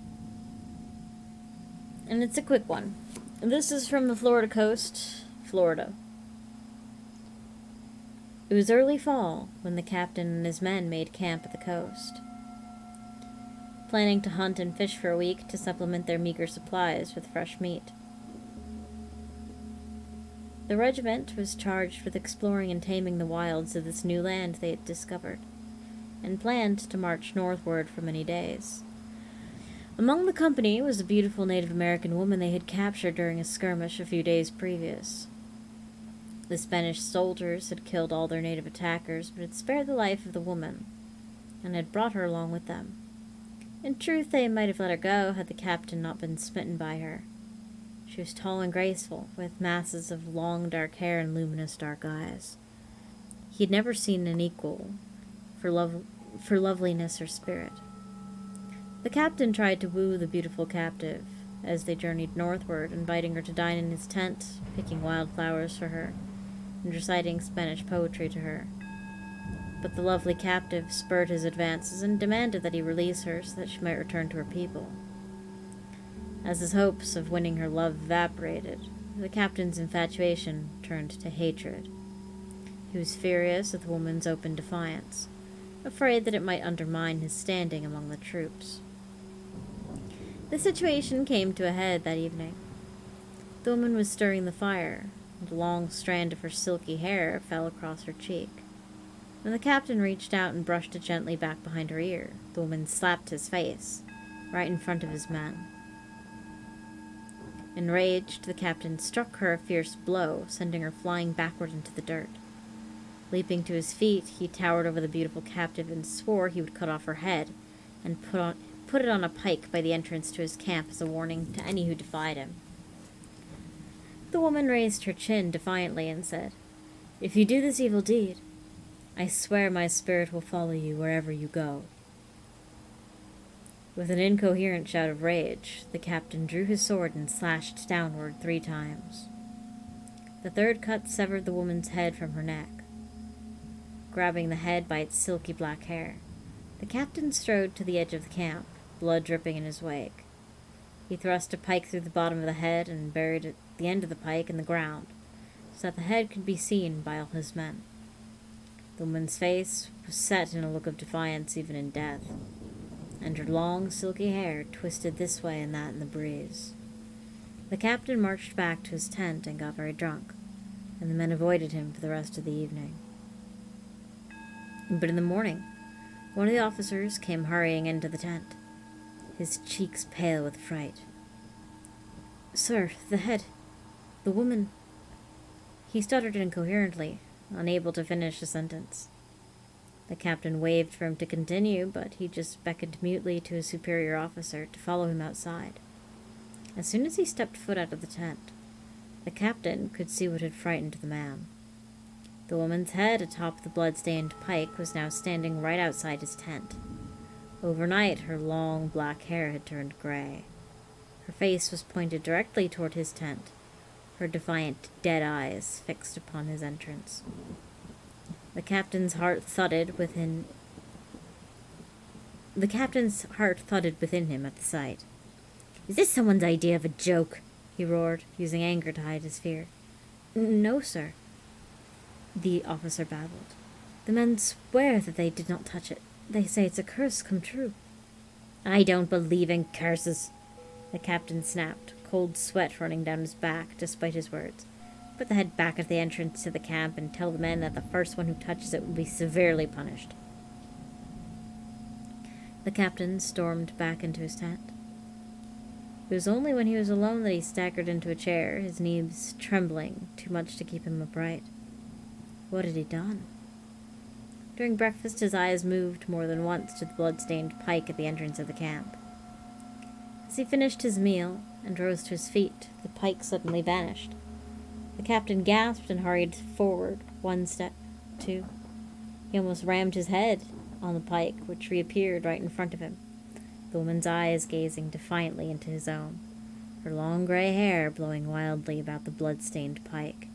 And it's a quick one. This is from the Florida coast, Florida. It was early fall when the captain and his men made camp at the coast, planning to hunt and fish for a week to supplement their meager supplies with fresh meat. The regiment was charged with exploring and taming the wilds of this new land they had discovered, and planned to march northward for many days. Among the company was a beautiful Native American woman they had captured during a skirmish a few days previous. The Spanish soldiers had killed all their native attackers, but had spared the life of the woman, and had brought her along with them. In truth, they might have let her go had the captain not been smitten by her. She was tall and graceful, with masses of long dark hair and luminous dark eyes. He had never seen an equal for loveliness or spirit. The captain tried to woo the beautiful captive as they journeyed northward, inviting her to dine in his tent, picking wildflowers for her, and reciting Spanish poetry to her. But the lovely captive spurred his advances and demanded that he release her so that she might return to her people. As his hopes of winning her love evaporated, the captain's infatuation turned to hatred. He was furious at the woman's open defiance, afraid that it might undermine his standing among the troops. The situation came to a head that evening. The woman was stirring the fire, and a long strand of her silky hair fell across her cheek. When the captain reached out and brushed it gently back behind her ear, the woman slapped his face, right in front of his men. Enraged, the captain struck her a fierce blow, sending her flying backward into the dirt. Leaping to his feet, he towered over the beautiful captive and swore he would cut off her head and put it on a pike by the entrance to his camp as a warning to any who defied him. The woman raised her chin defiantly and said, "If you do this evil deed, I swear my spirit will follow you wherever you go." With an incoherent shout of rage, the captain drew his sword and slashed downward 3 times. The third cut severed the woman's head from her neck. Grabbing the head by its silky black hair, the captain strode to the edge of the camp, blood dripping in his wake. He thrust a pike through the bottom of the head and buried the end of the pike in the ground, so that the head could be seen by all his men. The woman's face was set in a look of defiance even in death, and her long, silky hair twisted this way and that in the breeze. The captain marched back to his tent and got very drunk, and the men avoided him for the rest of the evening. But in the morning, one of the officers came hurrying into the tent, his cheeks pale with fright. "Sir, the woman—" He stuttered incoherently, unable to finish a sentence. The captain waved for him to continue, but he just beckoned mutely to his superior officer to follow him outside. As soon as he stepped foot out of the tent, the captain could see what had frightened the man. The woman's head atop the blood-stained pike was now standing right outside his tent. Overnight, her long black hair had turned gray. Her face was pointed directly toward his tent, her defiant, dead eyes fixed upon his entrance. The captain's heart thudded within him at the sight. "Is this someone's idea of a joke?" he roared, using anger to hide his fear. "No, sir," the officer babbled. "The men swear that they did not touch it. They say it's a curse come true." "I don't believe in curses," the captain snapped, cold sweat running down his back despite his words. "Put the head back at the entrance to the camp and tell the men that the first one who touches it will be severely punished." The captain stormed back into his tent. It was only when he was alone that he staggered into a chair, his knees trembling too much to keep him upright. What had he done? During breakfast, his eyes moved more than once to the blood-stained pike at the entrance of the camp. As he finished his meal and rose to his feet, the pike suddenly vanished. The captain gasped and hurried forward 1 step, 2. He almost rammed his head on the pike, which reappeared right in front of him, the woman's eyes gazing defiantly into his own, her long gray hair blowing wildly about the blood-stained pike,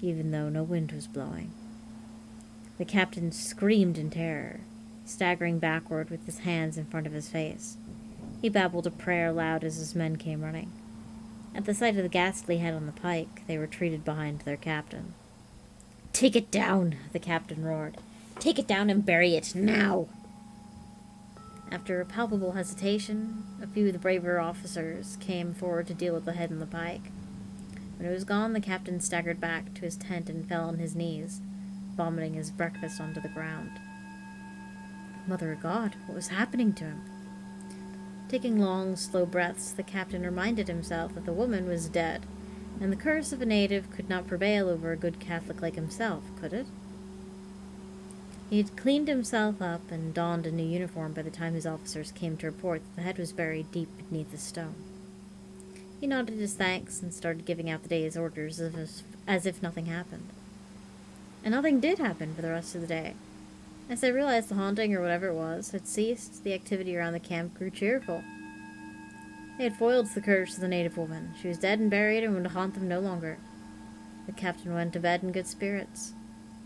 even though no wind was blowing. The captain screamed in terror, staggering backward with his hands in front of his face. He babbled a prayer aloud as his men came running. At the sight of the ghastly head on the pike, they retreated behind their captain. "Take it down!" the captain roared. "Take it down and bury it, now!" After a palpable hesitation, a few of the braver officers came forward to deal with the head on the pike. When it was gone, the captain staggered back to his tent and fell on his knees, vomiting his breakfast onto the ground. Mother of God, what was happening to him? Taking long, slow breaths, the captain reminded himself that the woman was dead, and the curse of a native could not prevail over a good Catholic like himself, could it? He had cleaned himself up and donned a new uniform by the time his officers came to report that the head was buried deep beneath a stone. He nodded his thanks and started giving out the day's orders as if nothing happened. And nothing did happen for the rest of the day. As they realized the haunting, or whatever it was, had ceased, the activity around the camp grew cheerful. They had foiled the curse of the native woman. She was dead and buried and would haunt them no longer. The captain went to bed in good spirits.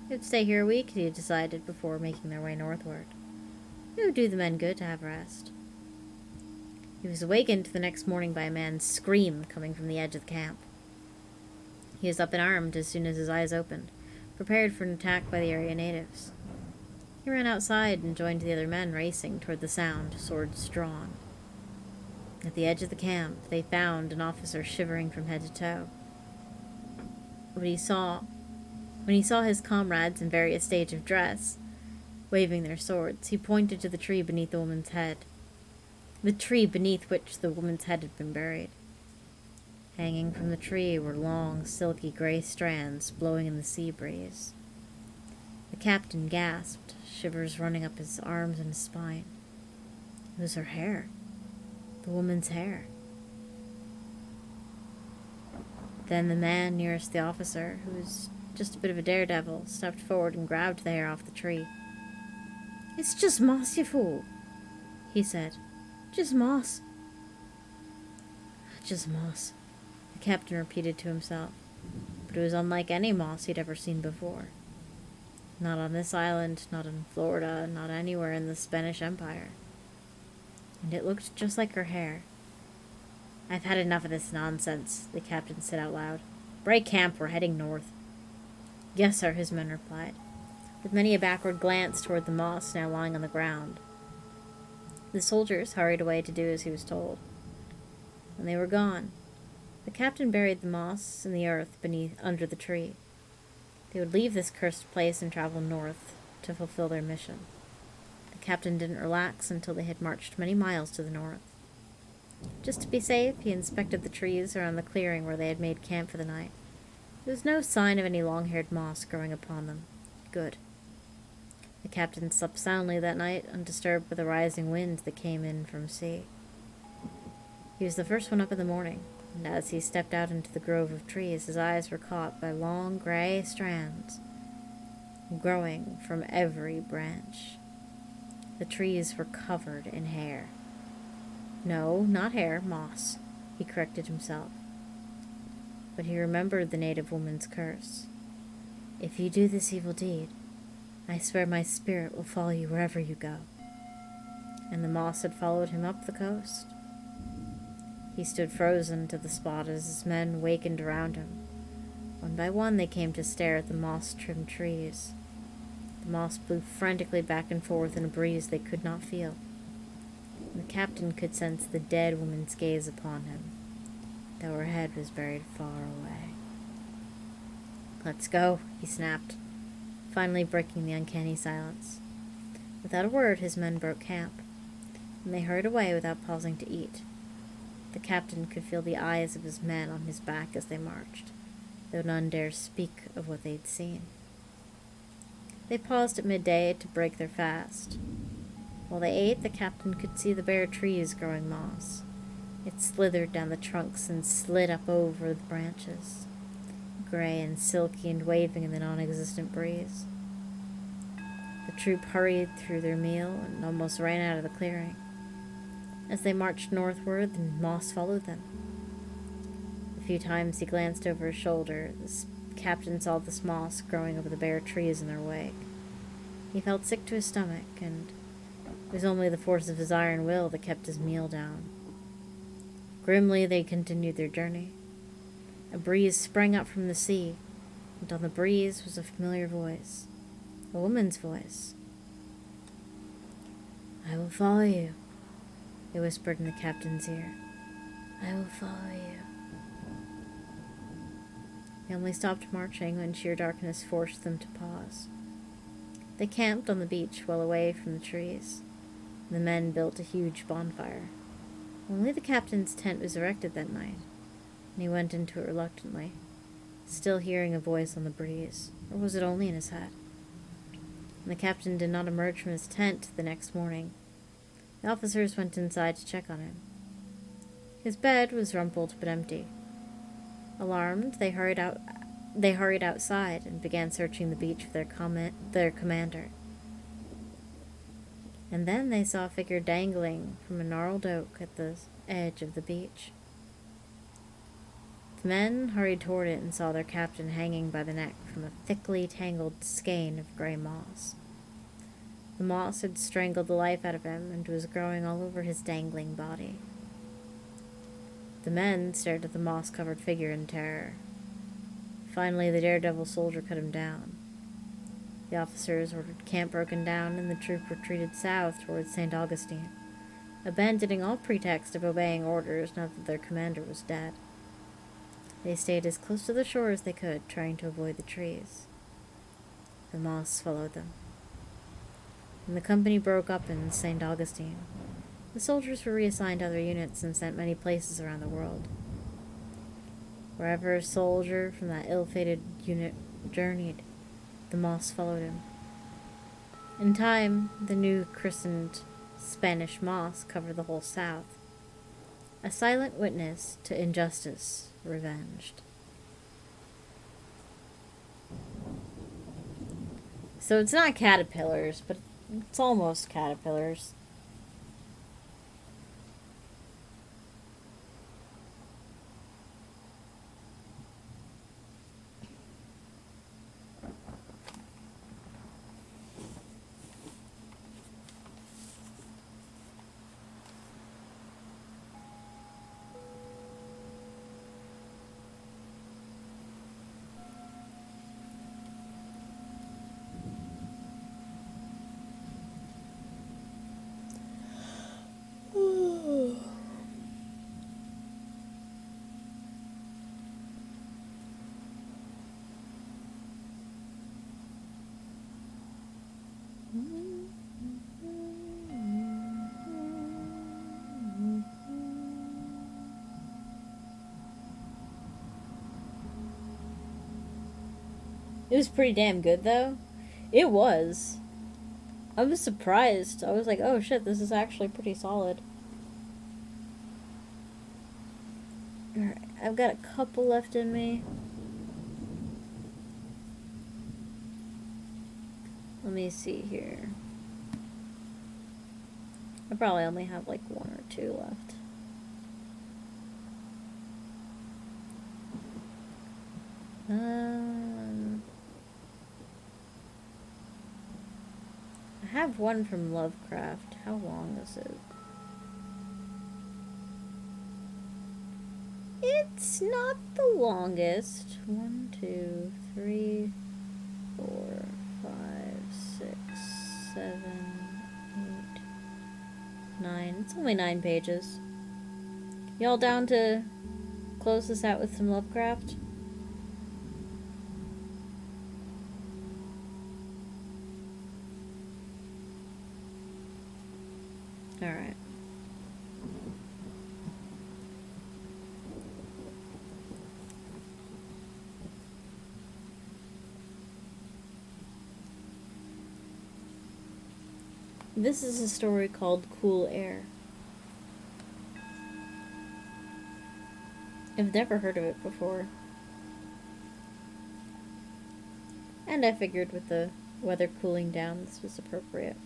He would stay here a week, he had decided, before making their way northward. It would do the men good to have rest. He was awakened the next morning by a man's scream coming from the edge of the camp. He was up and armed as soon as his eyes opened, prepared for an attack by the area natives. He ran outside and joined the other men racing toward the sound, swords drawn. At the edge of the camp, they found an officer shivering from head to toe. When he saw his comrades in various stages of dress, waving their swords, he pointed to the tree beneath the woman's head. The tree beneath which the woman's head had been buried. Hanging from the tree were long, silky gray strands blowing in the sea breeze. The captain gasped, shivers running up his arms and his spine. It was her hair. The woman's hair. Then the man nearest the officer, who was just a bit of a daredevil, stepped forward and grabbed the hair off the tree. "It's just moss, you fool," he said. "Just moss." "Just moss," the captain repeated to himself, but it was unlike any moss he'd ever seen before. Not on this island, not in Florida, not anywhere in the Spanish Empire. And it looked just like her hair. "I've had enough of this nonsense," the captain said out loud. "Break camp, we're heading north." "Yes, sir," his men replied, with many a backward glance toward the moss now lying on the ground. The soldiers hurried away to do as he was told. When they were gone, the captain buried the moss in the earth under the tree. They would leave this cursed place and travel north to fulfill their mission. The captain didn't relax until they had marched many miles to the north. Just to be safe, he inspected the trees around the clearing where they had made camp for the night. There was no sign of any long-haired moss growing upon them. Good. The captain slept soundly that night, undisturbed by the rising wind that came in from sea. He was the first one up in the morning, and as he stepped out into the grove of trees, his eyes were caught by long gray strands growing from every branch. The trees were covered in hair. No, not hair, moss, he corrected himself. But he remembered the native woman's curse. "If you do this evil deed, I swear my spirit will follow you wherever you go." And the moss had followed him up the coast. He stood frozen to the spot as his men wakened around him. One by one they came to stare at the moss-trimmed trees. The moss blew frantically back and forth in a breeze they could not feel. And the captain could sense the dead woman's gaze upon him, though her head was buried far away. "Let's go," he snapped, finally breaking the uncanny silence. Without a word, his men broke camp, and they hurried away without pausing to eat. The captain could feel the eyes of his men on his back as they marched, though none dared speak of what they'd seen. They paused at midday to break their fast. While they ate, the captain could see the bare trees growing moss. It slithered down the trunks and slid up over the branches, gray and silky and waving in the non-existent breeze. The troop hurried through their meal and almost ran out of the clearing. As they marched northward, the moss followed them. A few times he glanced over his shoulder. The captain saw this moss growing over the bare trees in their wake. He felt sick to his stomach, and it was only the force of his iron will that kept his meal down. Grimly they continued their journey. A breeze sprang up from the sea, and on the breeze was a familiar voice. A woman's voice. "I will follow you," it whispered in the captain's ear. "I will follow you." They only stopped marching when sheer darkness forced them to pause. They camped on the beach well away from the trees. The men built a huge bonfire. Only the captain's tent was erected that night, and he went into it reluctantly, still hearing a voice on the breeze, or was it only in his head? And the captain did not emerge from his tent the next morning. The officers went inside to check on him. His bed was rumpled but empty. Alarmed, they hurried outside and began searching the beach for their commander. And then they saw a figure dangling from a gnarled oak at the edge of the beach. The men hurried toward it and saw their captain hanging by the neck from a thickly tangled skein of gray moss. The moss had strangled the life out of him and was growing all over his dangling body. The men stared at the moss-covered figure in terror. Finally, the daredevil soldier cut him down. The officers ordered camp broken down, and the troop retreated south towards St. Augustine, abandoning all pretext of obeying orders now that their commander was dead. They stayed as close to the shore as they could, trying to avoid the trees. The moss followed them. When the company broke up in St. Augustine, the soldiers were reassigned to other units and sent many places around the world. Wherever a soldier from that ill-fated unit journeyed, the moss followed him. In time, the new christened Spanish moss covered the whole South, a silent witness to injustice revenged. So it's not caterpillars, but it's almost caterpillars. It was pretty damn good, though. It was. I was surprised. I was like, oh shit, this is actually pretty solid. Alright, I've got a couple left in me. Let me see here. I probably only have like one or two left. I have one from Lovecraft. How long is it? It's not the longest. 1, 2, 3, 4, 5, 6, 7, 8, 9. It's only 9 pages. Y'all down to close this out with some Lovecraft? Alright. This is a story called Cool Air. I've never heard of it before. And I figured with the weather cooling down, this was appropriate.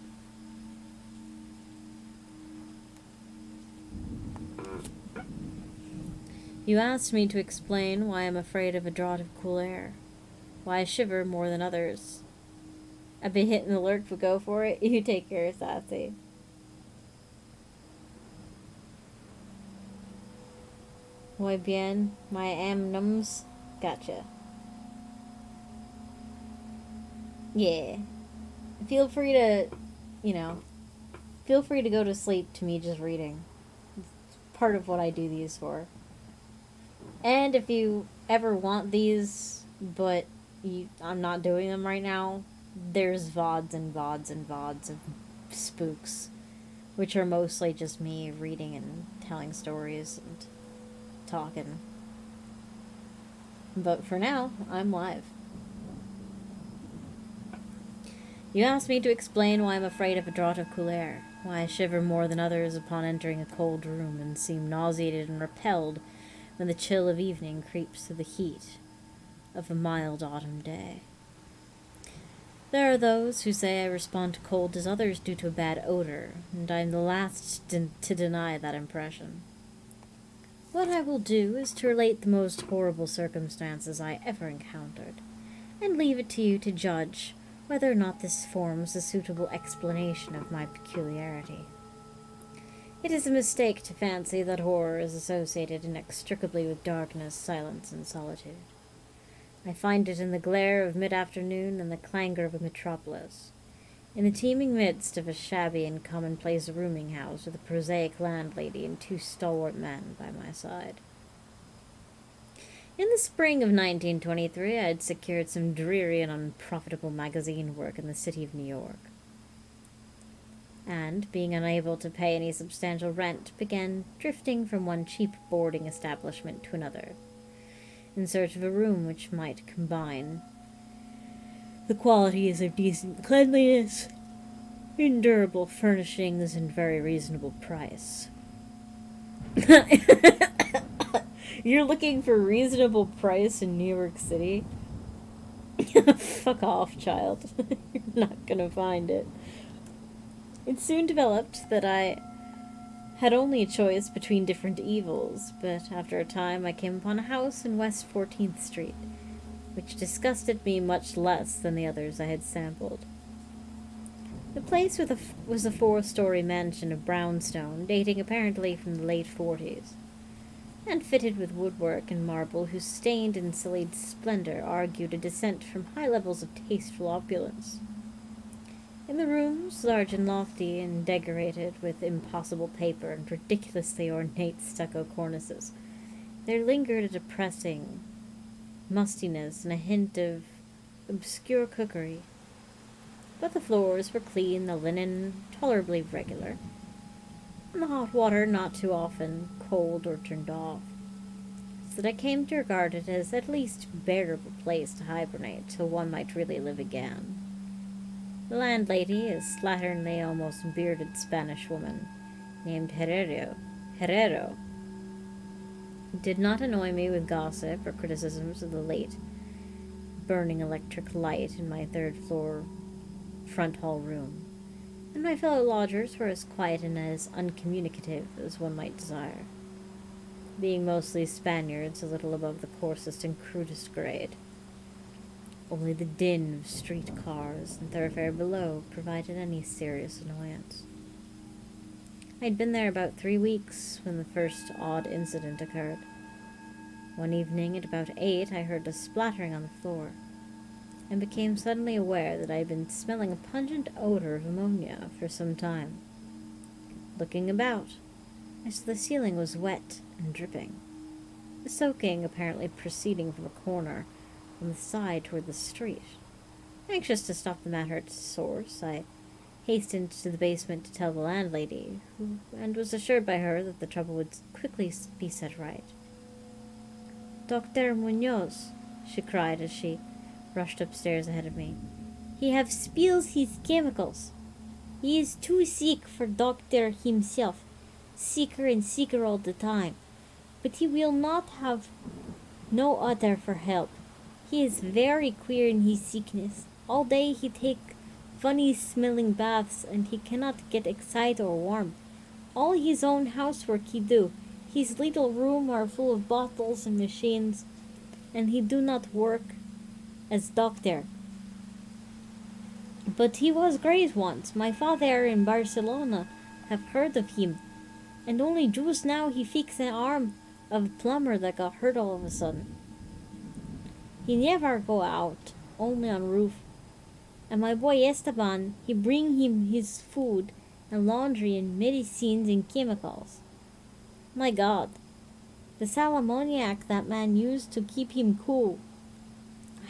You asked me to explain why I'm afraid of a draught of cool air, why I shiver more than others. I've been hitting the lurk, but go for it. You take care, Sassy. Muy bien, my amnums. Gotcha. Yeah. Feel free to, you know, feel free to go to sleep to me just reading. It's part of what I do these for. And if you ever want these, but I'm not doing them right now, there's VODs and VODs and VODs of Spooks, which are mostly just me reading and telling stories and talking. But for now, I'm live. You asked me to explain why I'm afraid of a draught of cool air, why I shiver more than others upon entering a cold room and seem nauseated and repelled when the chill of evening creeps through the heat of a mild autumn day. There are those who say I respond to cold as others do to a bad odor, and I am the last to deny that impression. What I will do is to relate the most horrible circumstances I ever encountered, and leave it to you to judge whether or not this forms a suitable explanation of my peculiarity. It is a mistake to fancy that horror is associated inextricably with darkness, silence, and solitude. I find it in the glare of mid-afternoon and the clangor of a metropolis, in the teeming midst of a shabby and commonplace rooming house with a prosaic landlady and two stalwart men by my side. In the spring of 1923, I had secured some dreary and unprofitable magazine work in the city of New York, and, being unable to pay any substantial rent, began drifting from one cheap boarding establishment to another, in search of a room which might combine the qualities of decent cleanliness, endurable furnishings, and very reasonable price. You're looking for reasonable price in New York City? Fuck off, child. You're not gonna find it. It soon developed that I had only a choice between different evils, but after a time I came upon a house in West 14th Street, which disgusted me much less than the others I had sampled. The place was a 4-story mansion of brownstone, dating apparently from the late 40s, and fitted with woodwork and marble whose stained and sullied splendor argued a descent from high levels of tasteful opulence. In the rooms, large and lofty, and decorated with impossible paper and ridiculously ornate stucco cornices, there lingered a depressing mustiness and a hint of obscure cookery. But the floors were clean, the linen tolerably regular, and the hot water not too often cold or turned off, so that I came to regard it as at least a bearable place to hibernate till one might really live again. The landlady, a slatternly, almost bearded Spanish woman, named Herrero, did not annoy me with gossip or criticisms of the late burning electric light in my third-floor front hall room, and my fellow lodgers were as quiet and as uncommunicative as one might desire, being mostly Spaniards a little above the coarsest and crudest grade. Only the din of street cars and thoroughfare below provided any serious annoyance. I had been there about 3 weeks when the first odd incident occurred. One evening at about 8, I heard a splattering on the floor, and became suddenly aware that I had been smelling a pungent odor of ammonia for some time. Looking about, I saw the ceiling was wet and dripping, the soaking apparently proceeding from a corner on the side toward the street. Anxious to stop the matter at its source, I hastened to the basement to tell the landlady, and was assured by her that the trouble would quickly be set right. "Dr. Munoz," she cried as she rushed upstairs ahead of me. "He have spills his chemicals. He is too sick for doctor himself, sicker and sicker all the time. But he will not have no other for help. He is very queer in his sickness. All day he take funny smelling baths, and he cannot get excited or warm. All his own housework he do. His little room are full of bottles and machines, and he do not work as doctor, But he was great once. My father in Barcelona have heard of him, and only just now he fixed an arm of a plumber that got hurt all of a sudden. He never go out, only on roof. And my boy Esteban, he bring him his food and laundry and medicines and chemicals. My God, the sal ammoniac that man used to keep him cool.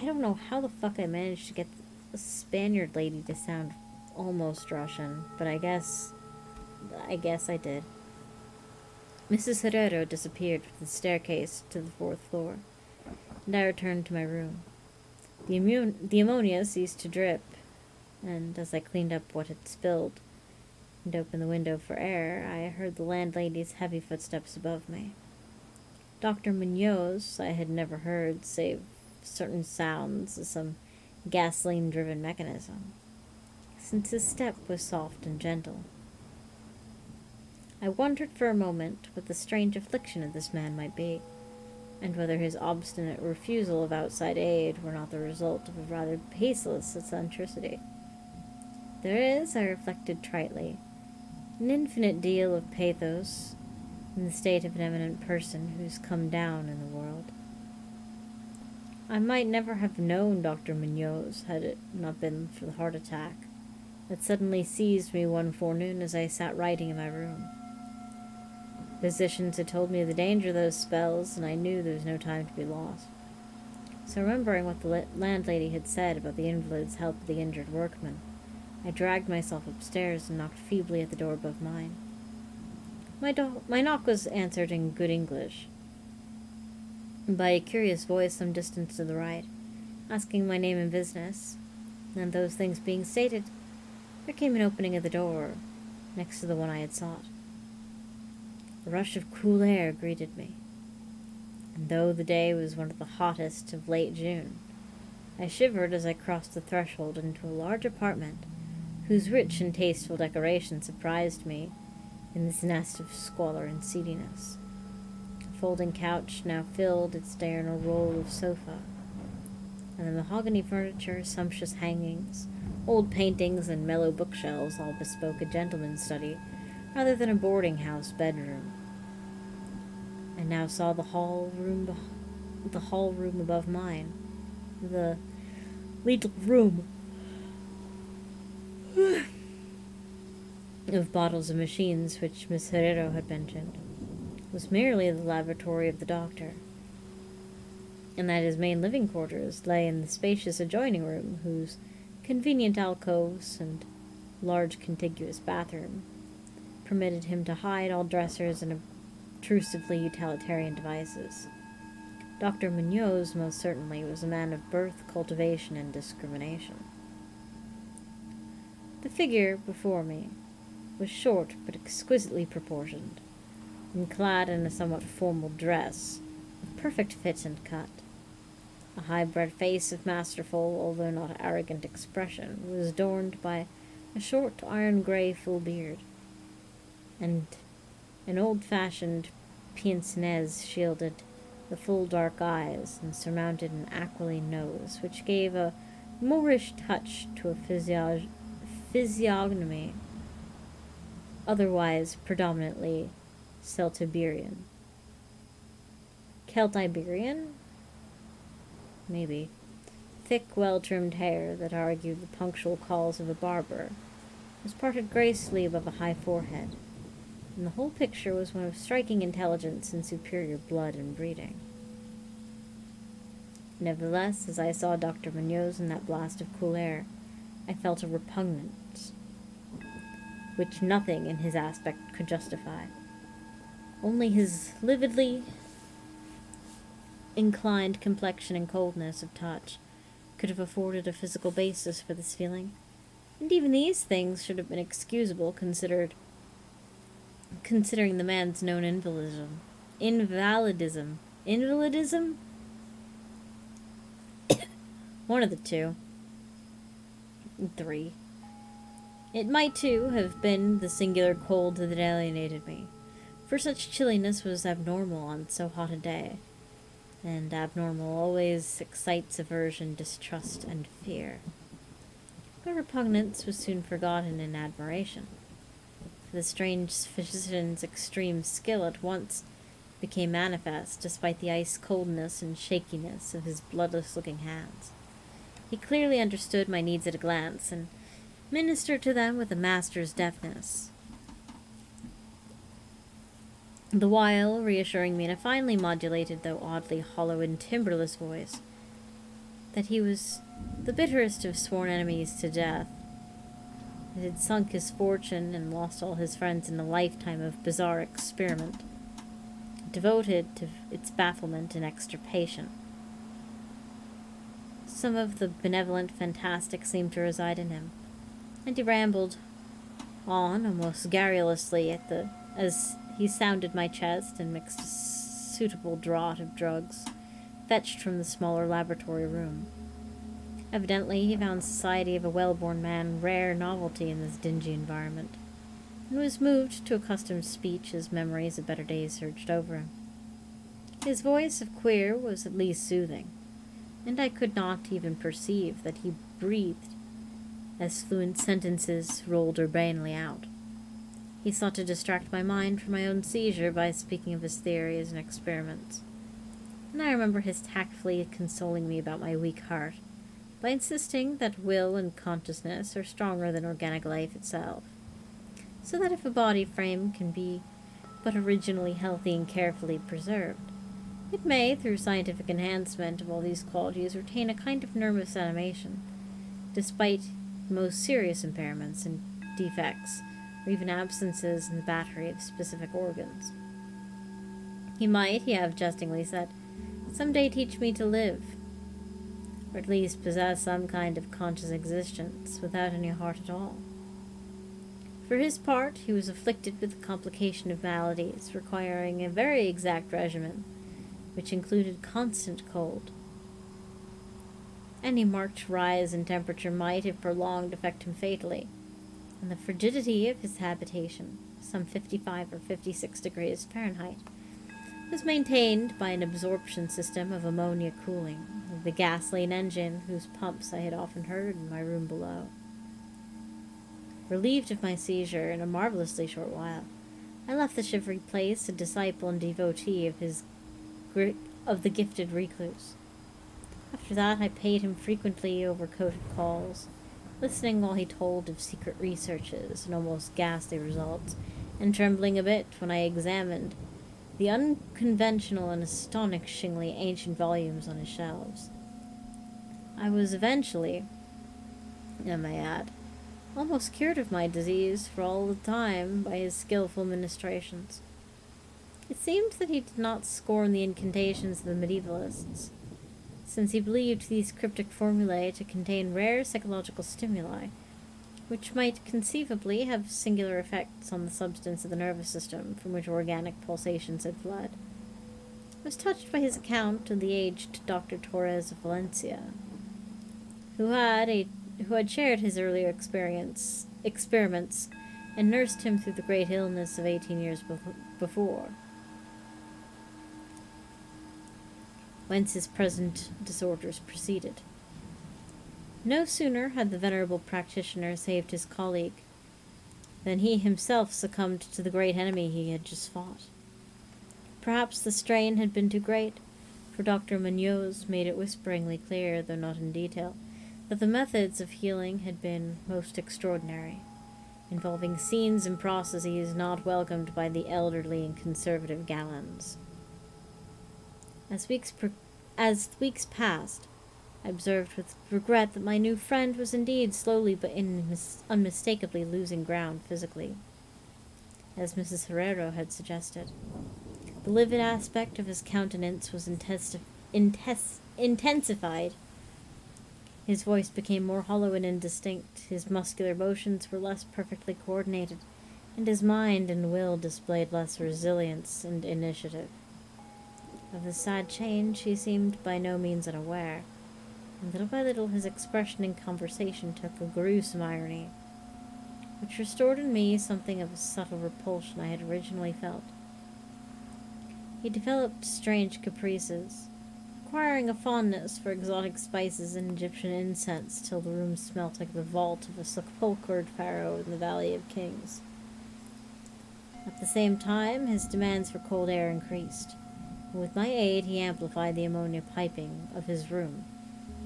I don't know how the fuck I managed to get a Spaniard lady to sound almost Russian, but I guess I did. Mrs. Herrero disappeared from the staircase to the fourth floor, and I returned to my room. The ammonia ceased to drip, and as I cleaned up what had spilled and opened the window for air, I heard the landlady's heavy footsteps above me. Dr. Munoz I had never heard, save certain sounds of some gasoline-driven mechanism, since his step was soft and gentle. I wondered for a moment what the strange affliction of this man might be, and whether his obstinate refusal of outside aid were not the result of a rather baseless eccentricity. There is, I reflected tritely, an infinite deal of pathos in the state of an eminent person who's come down in the world. I might never have known Dr. Munoz had it not been for the heart attack that suddenly seized me one forenoon as I sat writing in my room. Physicians had told me of the danger of those spells, and I knew there was no time to be lost. So remembering what the landlady had said about the invalid's help with the injured workman, I dragged myself upstairs and knocked feebly at the door above mine. My knock was answered in good English by a curious voice some distance to the right, asking my name and business, and those things being stated, there came an opening of the door next to the one I had sought. A rush of cool air greeted me, and though the day was one of the hottest of late June, I shivered as I crossed the threshold into a large apartment whose rich and tasteful decoration surprised me in this nest of squalor and seediness. A folding couch now filled its diurnal roll of sofa, and the mahogany furniture, sumptuous hangings, old paintings, and mellow bookshelves all bespoke a gentleman's study rather than a boarding-house bedroom. I now saw the hall room above mine, the little room of bottles and machines which Miss Herrero had mentioned, was merely the laboratory of the doctor, and that his main living quarters lay in the spacious adjoining room, whose convenient alcoves and large contiguous bathroom permitted him to hide all dressers and obtrusively utilitarian devices. Dr. Munoz, most certainly, was a man of birth, cultivation, and discrimination. The figure before me was short but exquisitely proportioned, and clad in a somewhat formal dress, of perfect fit and cut. A high-bred face of masterful, although not arrogant expression, was adorned by a short iron-gray full beard, and an old-fashioned pince-nez shielded the full dark eyes and surmounted an aquiline nose, which gave a Moorish touch to a physiognomy otherwise predominantly Celtiberian. Celtiberian? Maybe. Thick, well-trimmed hair that argued the punctual calls of a barber was parted gracefully above a high forehead, and the whole picture was one of striking intelligence and superior blood and breeding. Nevertheless, as I saw Dr. Munoz in that blast of cool air, I felt a repugnance which nothing in his aspect could justify. Only his lividly inclined complexion and coldness of touch could have afforded a physical basis for this feeling, and even these things should have been excusable considering the man's known invalidism. One of the two. 3. It might, too, have been the singular cold that alienated me, for such chilliness was abnormal on so hot a day, and abnormal always excites aversion, distrust, and fear. But repugnance was soon forgotten in admiration, for the strange physician's extreme skill at once became manifest despite the ice-coldness and shakiness of his bloodless-looking hands. He clearly understood my needs at a glance, and ministered to them with a master's deftness, the while reassuring me in a finely modulated, though oddly hollow and timbreless voice, that he was the bitterest of sworn enemies to death. It had sunk his fortune and lost all his friends in a lifetime of bizarre experiment, devoted to its bafflement and extirpation. Some of the benevolent fantastic seemed to reside in him, and he rambled on almost garrulously as he sounded my chest and mixed a suitable draught of drugs fetched from the smaller laboratory room. Evidently, he found society of a well-born man rare novelty in this dingy environment, and was moved to accustomed speech as memories of better days surged over him. His voice, if queer, was at least soothing, and I could not even perceive that he breathed as fluent sentences rolled urbanely out. He sought to distract my mind from my own seizure by speaking of his theories and experiments, and I remember his tactfully consoling me about my weak heart by insisting that will and consciousness are stronger than organic life itself, so that if a body frame can be but originally healthy and carefully preserved, it may, through scientific enhancement of all these qualities, retain a kind of nervous animation, despite the most serious impairments and defects, or even absences in the battery of specific organs. He might, he have jestingly said, some day teach me to live, or at least possess some kind of conscious existence without any heart at all. For his part, he was afflicted with the complication of maladies requiring a very exact regimen, which included constant cold. Any marked rise in temperature might, if prolonged, affect him fatally, and the frigidity of his habitation, some 55 or 56 degrees Fahrenheit, was maintained by an absorption system of ammonia cooling, of the gasoline engine whose pumps I had often heard in my room below. Relieved of my seizure in a marvelously short while, I left the shivery place a disciple and devotee of the gifted recluse. After that, I paid him frequently overcoated calls, listening while he told of secret researches and almost ghastly results, and trembling a bit when I examined the unconventional and astonishingly ancient volumes on his shelves. I was eventually, I may add, almost cured of my disease for all the time by his skillful ministrations. It seems that he did not scorn the incantations of the medievalists, since he believed these cryptic formulae to contain rare psychological stimuli, which might conceivably have singular effects on the substance of the nervous system from which organic pulsations had fled. I was touched by his account of the aged Dr. Torres of Valencia, who had shared his earlier experiments and nursed him through the great illness of 18 years before, whence his present disorders proceeded. No sooner had the venerable practitioner saved his colleague than he himself succumbed to the great enemy he had just fought. Perhaps the strain had been too great, for Dr. Munoz made it whisperingly clear, though not in detail, that the methods of healing had been most extraordinary, involving scenes and processes not welcomed by the elderly and conservative gallants. As weeks passed, I observed with regret that my new friend was indeed slowly but unmistakably losing ground physically, as Mrs. Herrero had suggested. The livid aspect of his countenance was intensified. His voice became more hollow and indistinct, his muscular motions were less perfectly coordinated, and his mind and will displayed less resilience and initiative. Of the sad change he seemed by no means unaware, and little by little his expression and conversation took a gruesome irony, which restored in me something of a subtle repulsion I had originally felt. He developed strange caprices, acquiring a fondness for exotic spices and Egyptian incense till the room smelt like the vault of a sepulchred pharaoh in the Valley of Kings. At the same time, his demands for cold air increased. With my aid, he amplified the ammonia piping of his room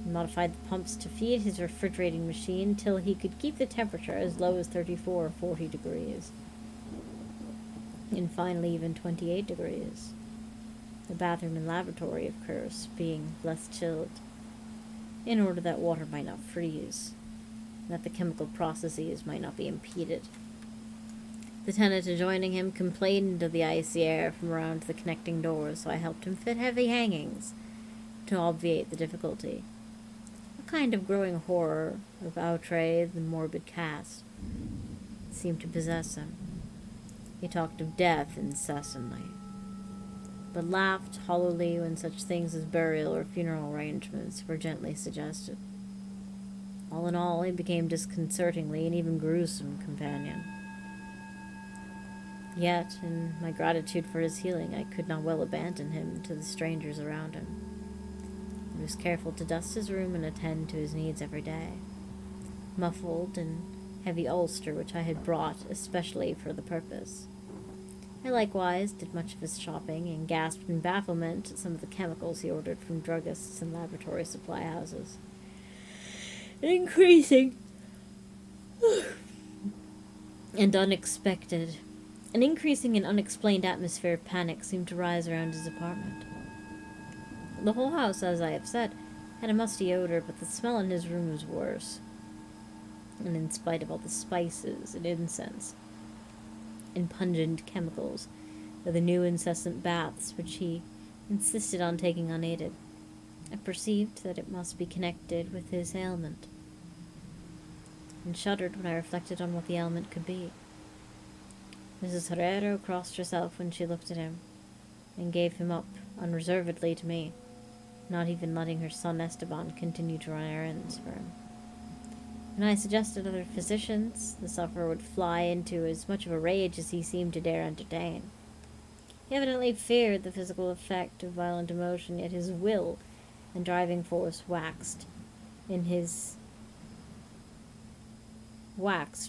and modified the pumps to feed his refrigerating machine till he could keep the temperature as low as 34 or 40 degrees, and finally even 28 degrees. The bathroom and lavatory, of course, being less chilled, in order that water might not freeze, and that the chemical processes might not be impeded. The tenant adjoining him complained of the icy air from around the connecting doors, so I helped him fit heavy hangings to obviate the difficulty. A kind of growing horror of outre, the morbid cast, seemed to possess him. He talked of death incessantly, but laughed hollowly when such things as burial or funeral arrangements were gently suggested. All in all, he became disconcertingly and even gruesome companion. Yet, in my gratitude for his healing, I could not well abandon him to the strangers around him. I was careful to dust his room and attend to his needs every day, muffled in heavy ulster which I had brought especially for the purpose. I likewise did much of his shopping and gasped in bafflement at some of the chemicals he ordered from druggists and laboratory supply houses. An increasing and unexplained atmosphere of panic seemed to rise around his apartment. The whole house, as I have said, had a musty odor, but the smell in his room was worse. And in spite of all the spices and incense and pungent chemicals, or the new incessant baths which he insisted on taking unaided, I perceived that it must be connected with his ailment, and shuddered when I reflected on what the ailment could be. Mrs. Herrero crossed herself when she looked at him, and gave him up unreservedly to me, not even letting her son Esteban continue to run errands for him. When I suggested other physicians, the sufferer would fly into as much of a rage as he seemed to dare entertain. He evidently feared the physical effect of violent emotion, yet his will and driving force waxed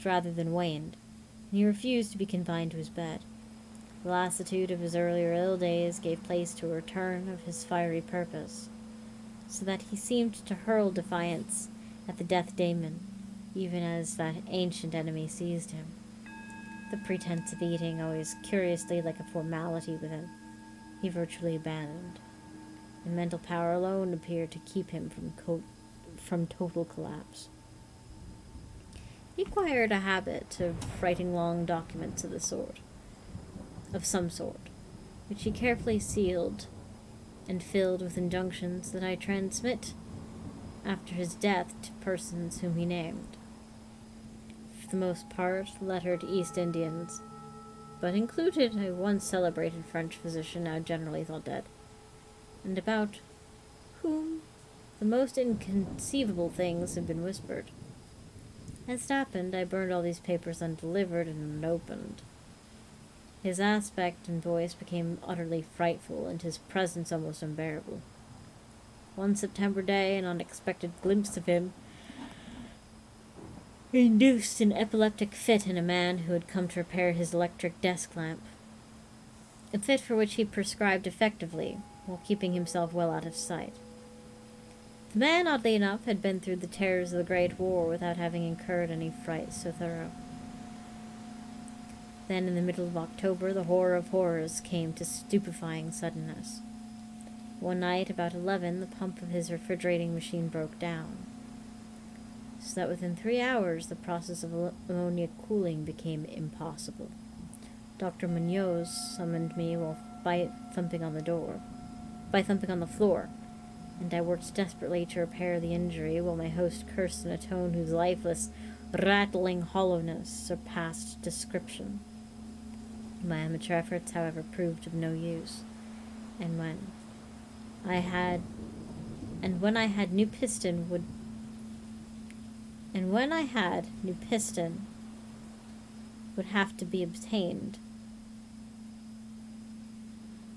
rather than waned, and he refused to be confined to his bed. The lassitude of his earlier ill days gave place to a return of his fiery purpose, so that he seemed to hurl defiance at the death daemon, even as that ancient enemy seized him. The pretense of eating, always curiously like a formality with him, he virtually abandoned, and mental power alone appeared to keep him from total collapse. He acquired a habit of writing long documents of some sort, which he carefully sealed and filled with injunctions that I transmit after his death to persons whom he named. For the most part, lettered East Indians, but included a once celebrated French physician now generally thought dead, and about whom the most inconceivable things have been whispered. As it happened, I burned all these papers undelivered and unopened. His aspect and voice became utterly frightful, and his presence almost unbearable. One September day, an unexpected glimpse of him induced an epileptic fit in a man who had come to repair his electric desk lamp, a fit for which he prescribed effectively, while keeping himself well out of sight. The man, oddly enough, had been through the terrors of the Great War without having incurred any fright so thorough. Then, in the middle of October, the horror of horrors came to stupefying suddenness. One night, about 11, the pump of his refrigerating machine broke down, so that within 3 hours the process of ammonia cooling became impossible. Dr. Munoz summoned me by thumping on the floor, and I worked desperately to repair the injury, while my host cursed in a tone whose lifeless, rattling hollowness surpassed description. My amateur efforts, however, proved of no use, and when I had new piston would have to be obtained.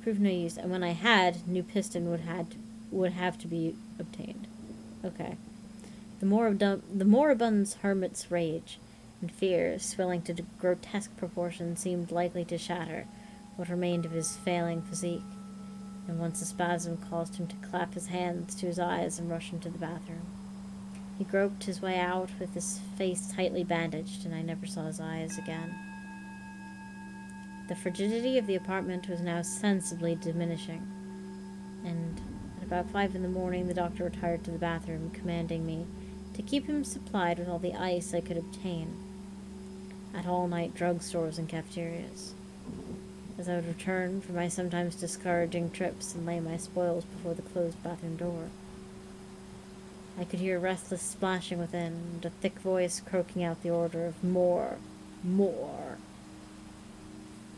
Proved no use, and when I had, new piston would would have to be obtained. Okay. The moribund's hermit's rage and fear, swelling to grotesque proportions, seemed likely to shatter what remained of his failing physique, and once a spasm caused him to clap his hands to his eyes and rush into the bathroom. He groped his way out with his face tightly bandaged, and I never saw his eyes again. The frigidity of the apartment was now sensibly diminishing, and at about 5 in the morning the doctor retired to the bathroom, commanding me to keep him supplied with all the ice I could obtain at all-night drugstores and cafeterias. As I would return from my sometimes discouraging trips and lay my spoils before the closed bathroom door, I could hear restless splashing within, and a thick voice croaking out the order of more, more.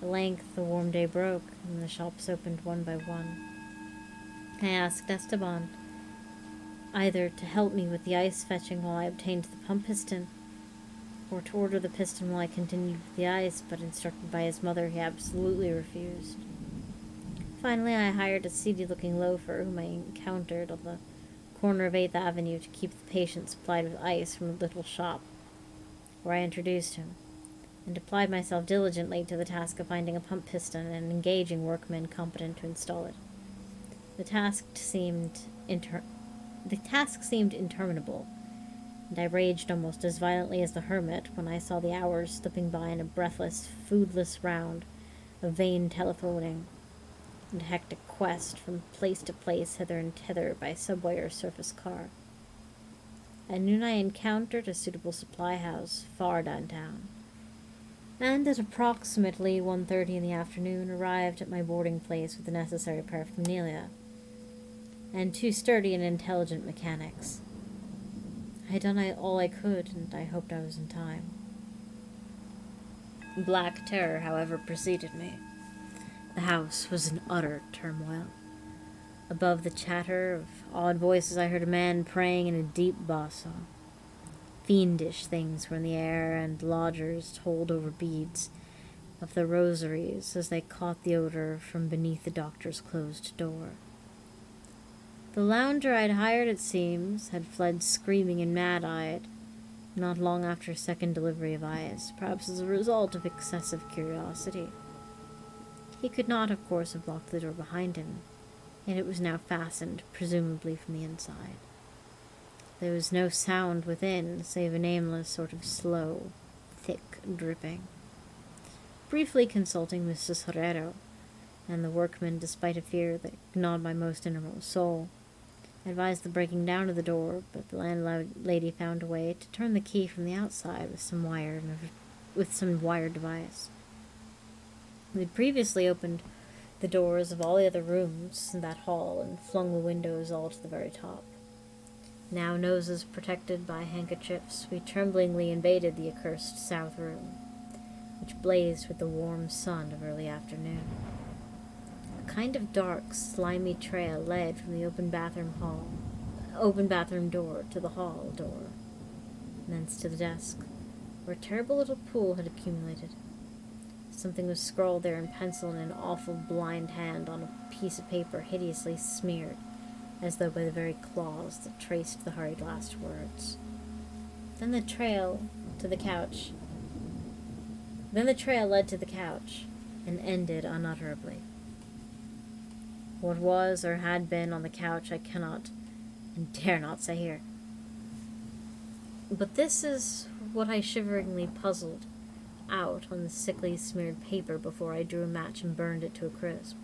At length the warm day broke, and the shops opened one by one. I asked Esteban either to help me with the ice fetching while I obtained the pump piston, or to order the piston while I continued with the ice, but instructed by his mother, he absolutely refused. Finally, I hired a seedy-looking loafer whom I encountered on the corner of 8th Avenue to keep the patient supplied with ice from a little shop, where I introduced him, and applied myself diligently to the task of finding a pump piston and engaging workmen competent to install it. The task seemed interminable, and I raged almost as violently as the hermit when I saw the hours slipping by in a breathless, foodless round of vain telephoning and hectic quest from place to place, hither and thither, by subway or surface car. At noon I encountered a suitable supply house far downtown, and at approximately 1:30 in the afternoon arrived at my boarding place with the necessary paraphernalia and 2 sturdy and intelligent mechanics. I had done all I could, and I hoped I was in time. Black terror, however, preceded me. The house was in utter turmoil. Above the chatter of odd voices I heard a man praying in a deep basso. Fiendish things were in the air, and lodgers told over beads of the rosaries as they caught the odor from beneath the doctor's closed door. The lounger I'd hired, it seems, had fled screaming and mad-eyed, not long after second delivery of ice, perhaps as a result of excessive curiosity. He could not, of course, have locked the door behind him, yet it was now fastened, presumably from the inside. There was no sound within, save a nameless sort of slow, thick dripping. Briefly consulting Mrs. Herrero and the workmen, despite a fear that gnawed my most innermost soul, advised the breaking down of the door, but the landlady found a way to turn the key from the outside with some wire device. We had previously opened the doors of all the other rooms in that hall and flung the windows all to the very top. Now, noses protected by handkerchiefs, we tremblingly invaded the accursed south room, which blazed with the warm sun of early afternoon. A kind of dark, slimy trail led from the open bathroom door to the hall door, and thence to the desk, where a terrible little pool had accumulated. Something was scrawled there in pencil in an awful blind hand on a piece of paper hideously smeared, as though by the very claws that traced the hurried last words. Then the trail led to the couch, and ended unutterably. What was or had been on the couch I cannot and dare not say here. But this is what I shiveringly puzzled out on the sickly smeared paper before I drew a match and burned it to a crisp.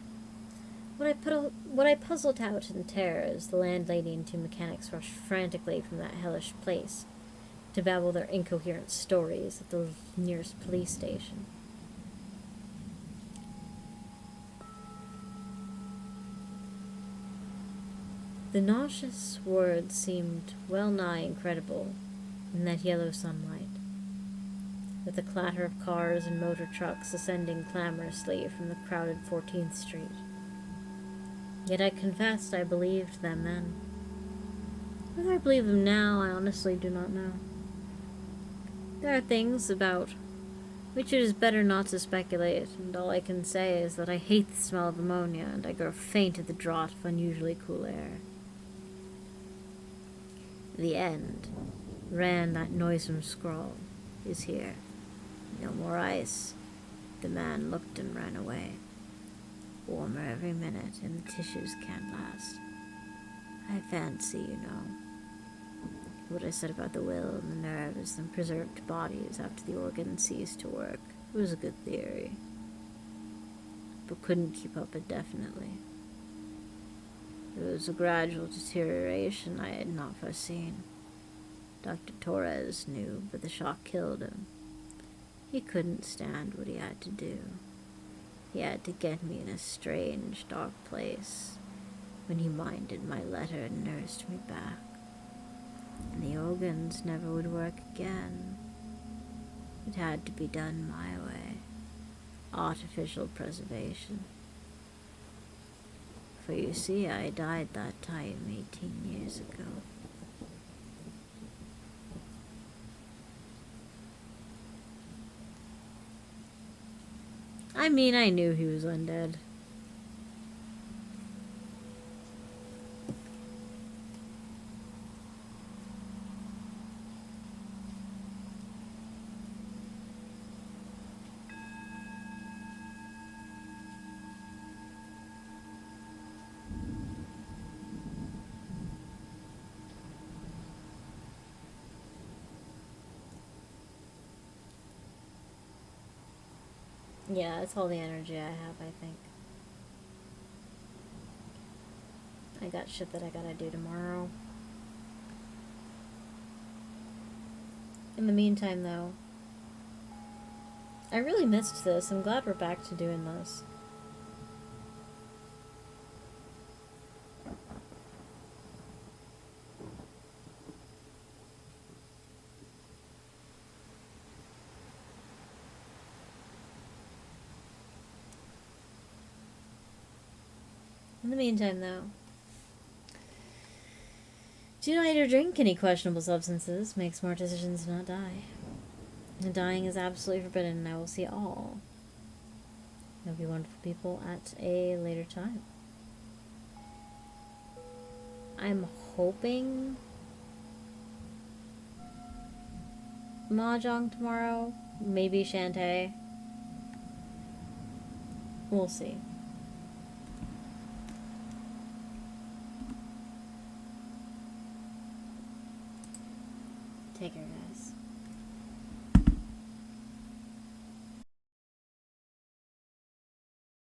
What I puzzled out in terror as the landlady and 2 mechanics rushed frantically from that hellish place to babble their incoherent stories at the nearest police station. The nauseous words seemed well nigh incredible in that yellow sunlight, with the clatter of cars and motor trucks ascending clamorously from the crowded 14th Street. Yet I confessed I believed them then. Whether I believe them now, I honestly do not know. There are things about which it is better not to speculate, and all I can say is that I hate the smell of ammonia, and I grow faint at the draught of unusually cool air. The end. Ran, that noisome scrawl, is here. No more ice. The man looked and ran away. Warmer every minute, and the tissues can't last. I fancy, you know, what I said about the will and the nerves and preserved bodies after the organs ceased to work. It was a good theory, but couldn't keep up indefinitely. It was a gradual deterioration I had not foreseen. Dr. Torres knew, but the shock killed him. He couldn't stand what he had to do. He had to get me in a strange, dark place when he minded my letter and nursed me back. And the organs never would work again. It had to be done my way. Artificial preservation. For you see, I died that time 18 years ago. I mean, I knew he was undead. Yeah, it's all the energy I have, I think. I got shit that I gotta do tomorrow. In the meantime, though, I really missed this. I'm glad we're back to doing this. In the meantime, though, do not eat or drink any questionable substances. Make smart decisions to not die. And dying is absolutely forbidden, and I will see all of you wonderful people at a later time. I'm hoping Mahjong tomorrow. Maybe Shantae. We'll see. Take care, guys.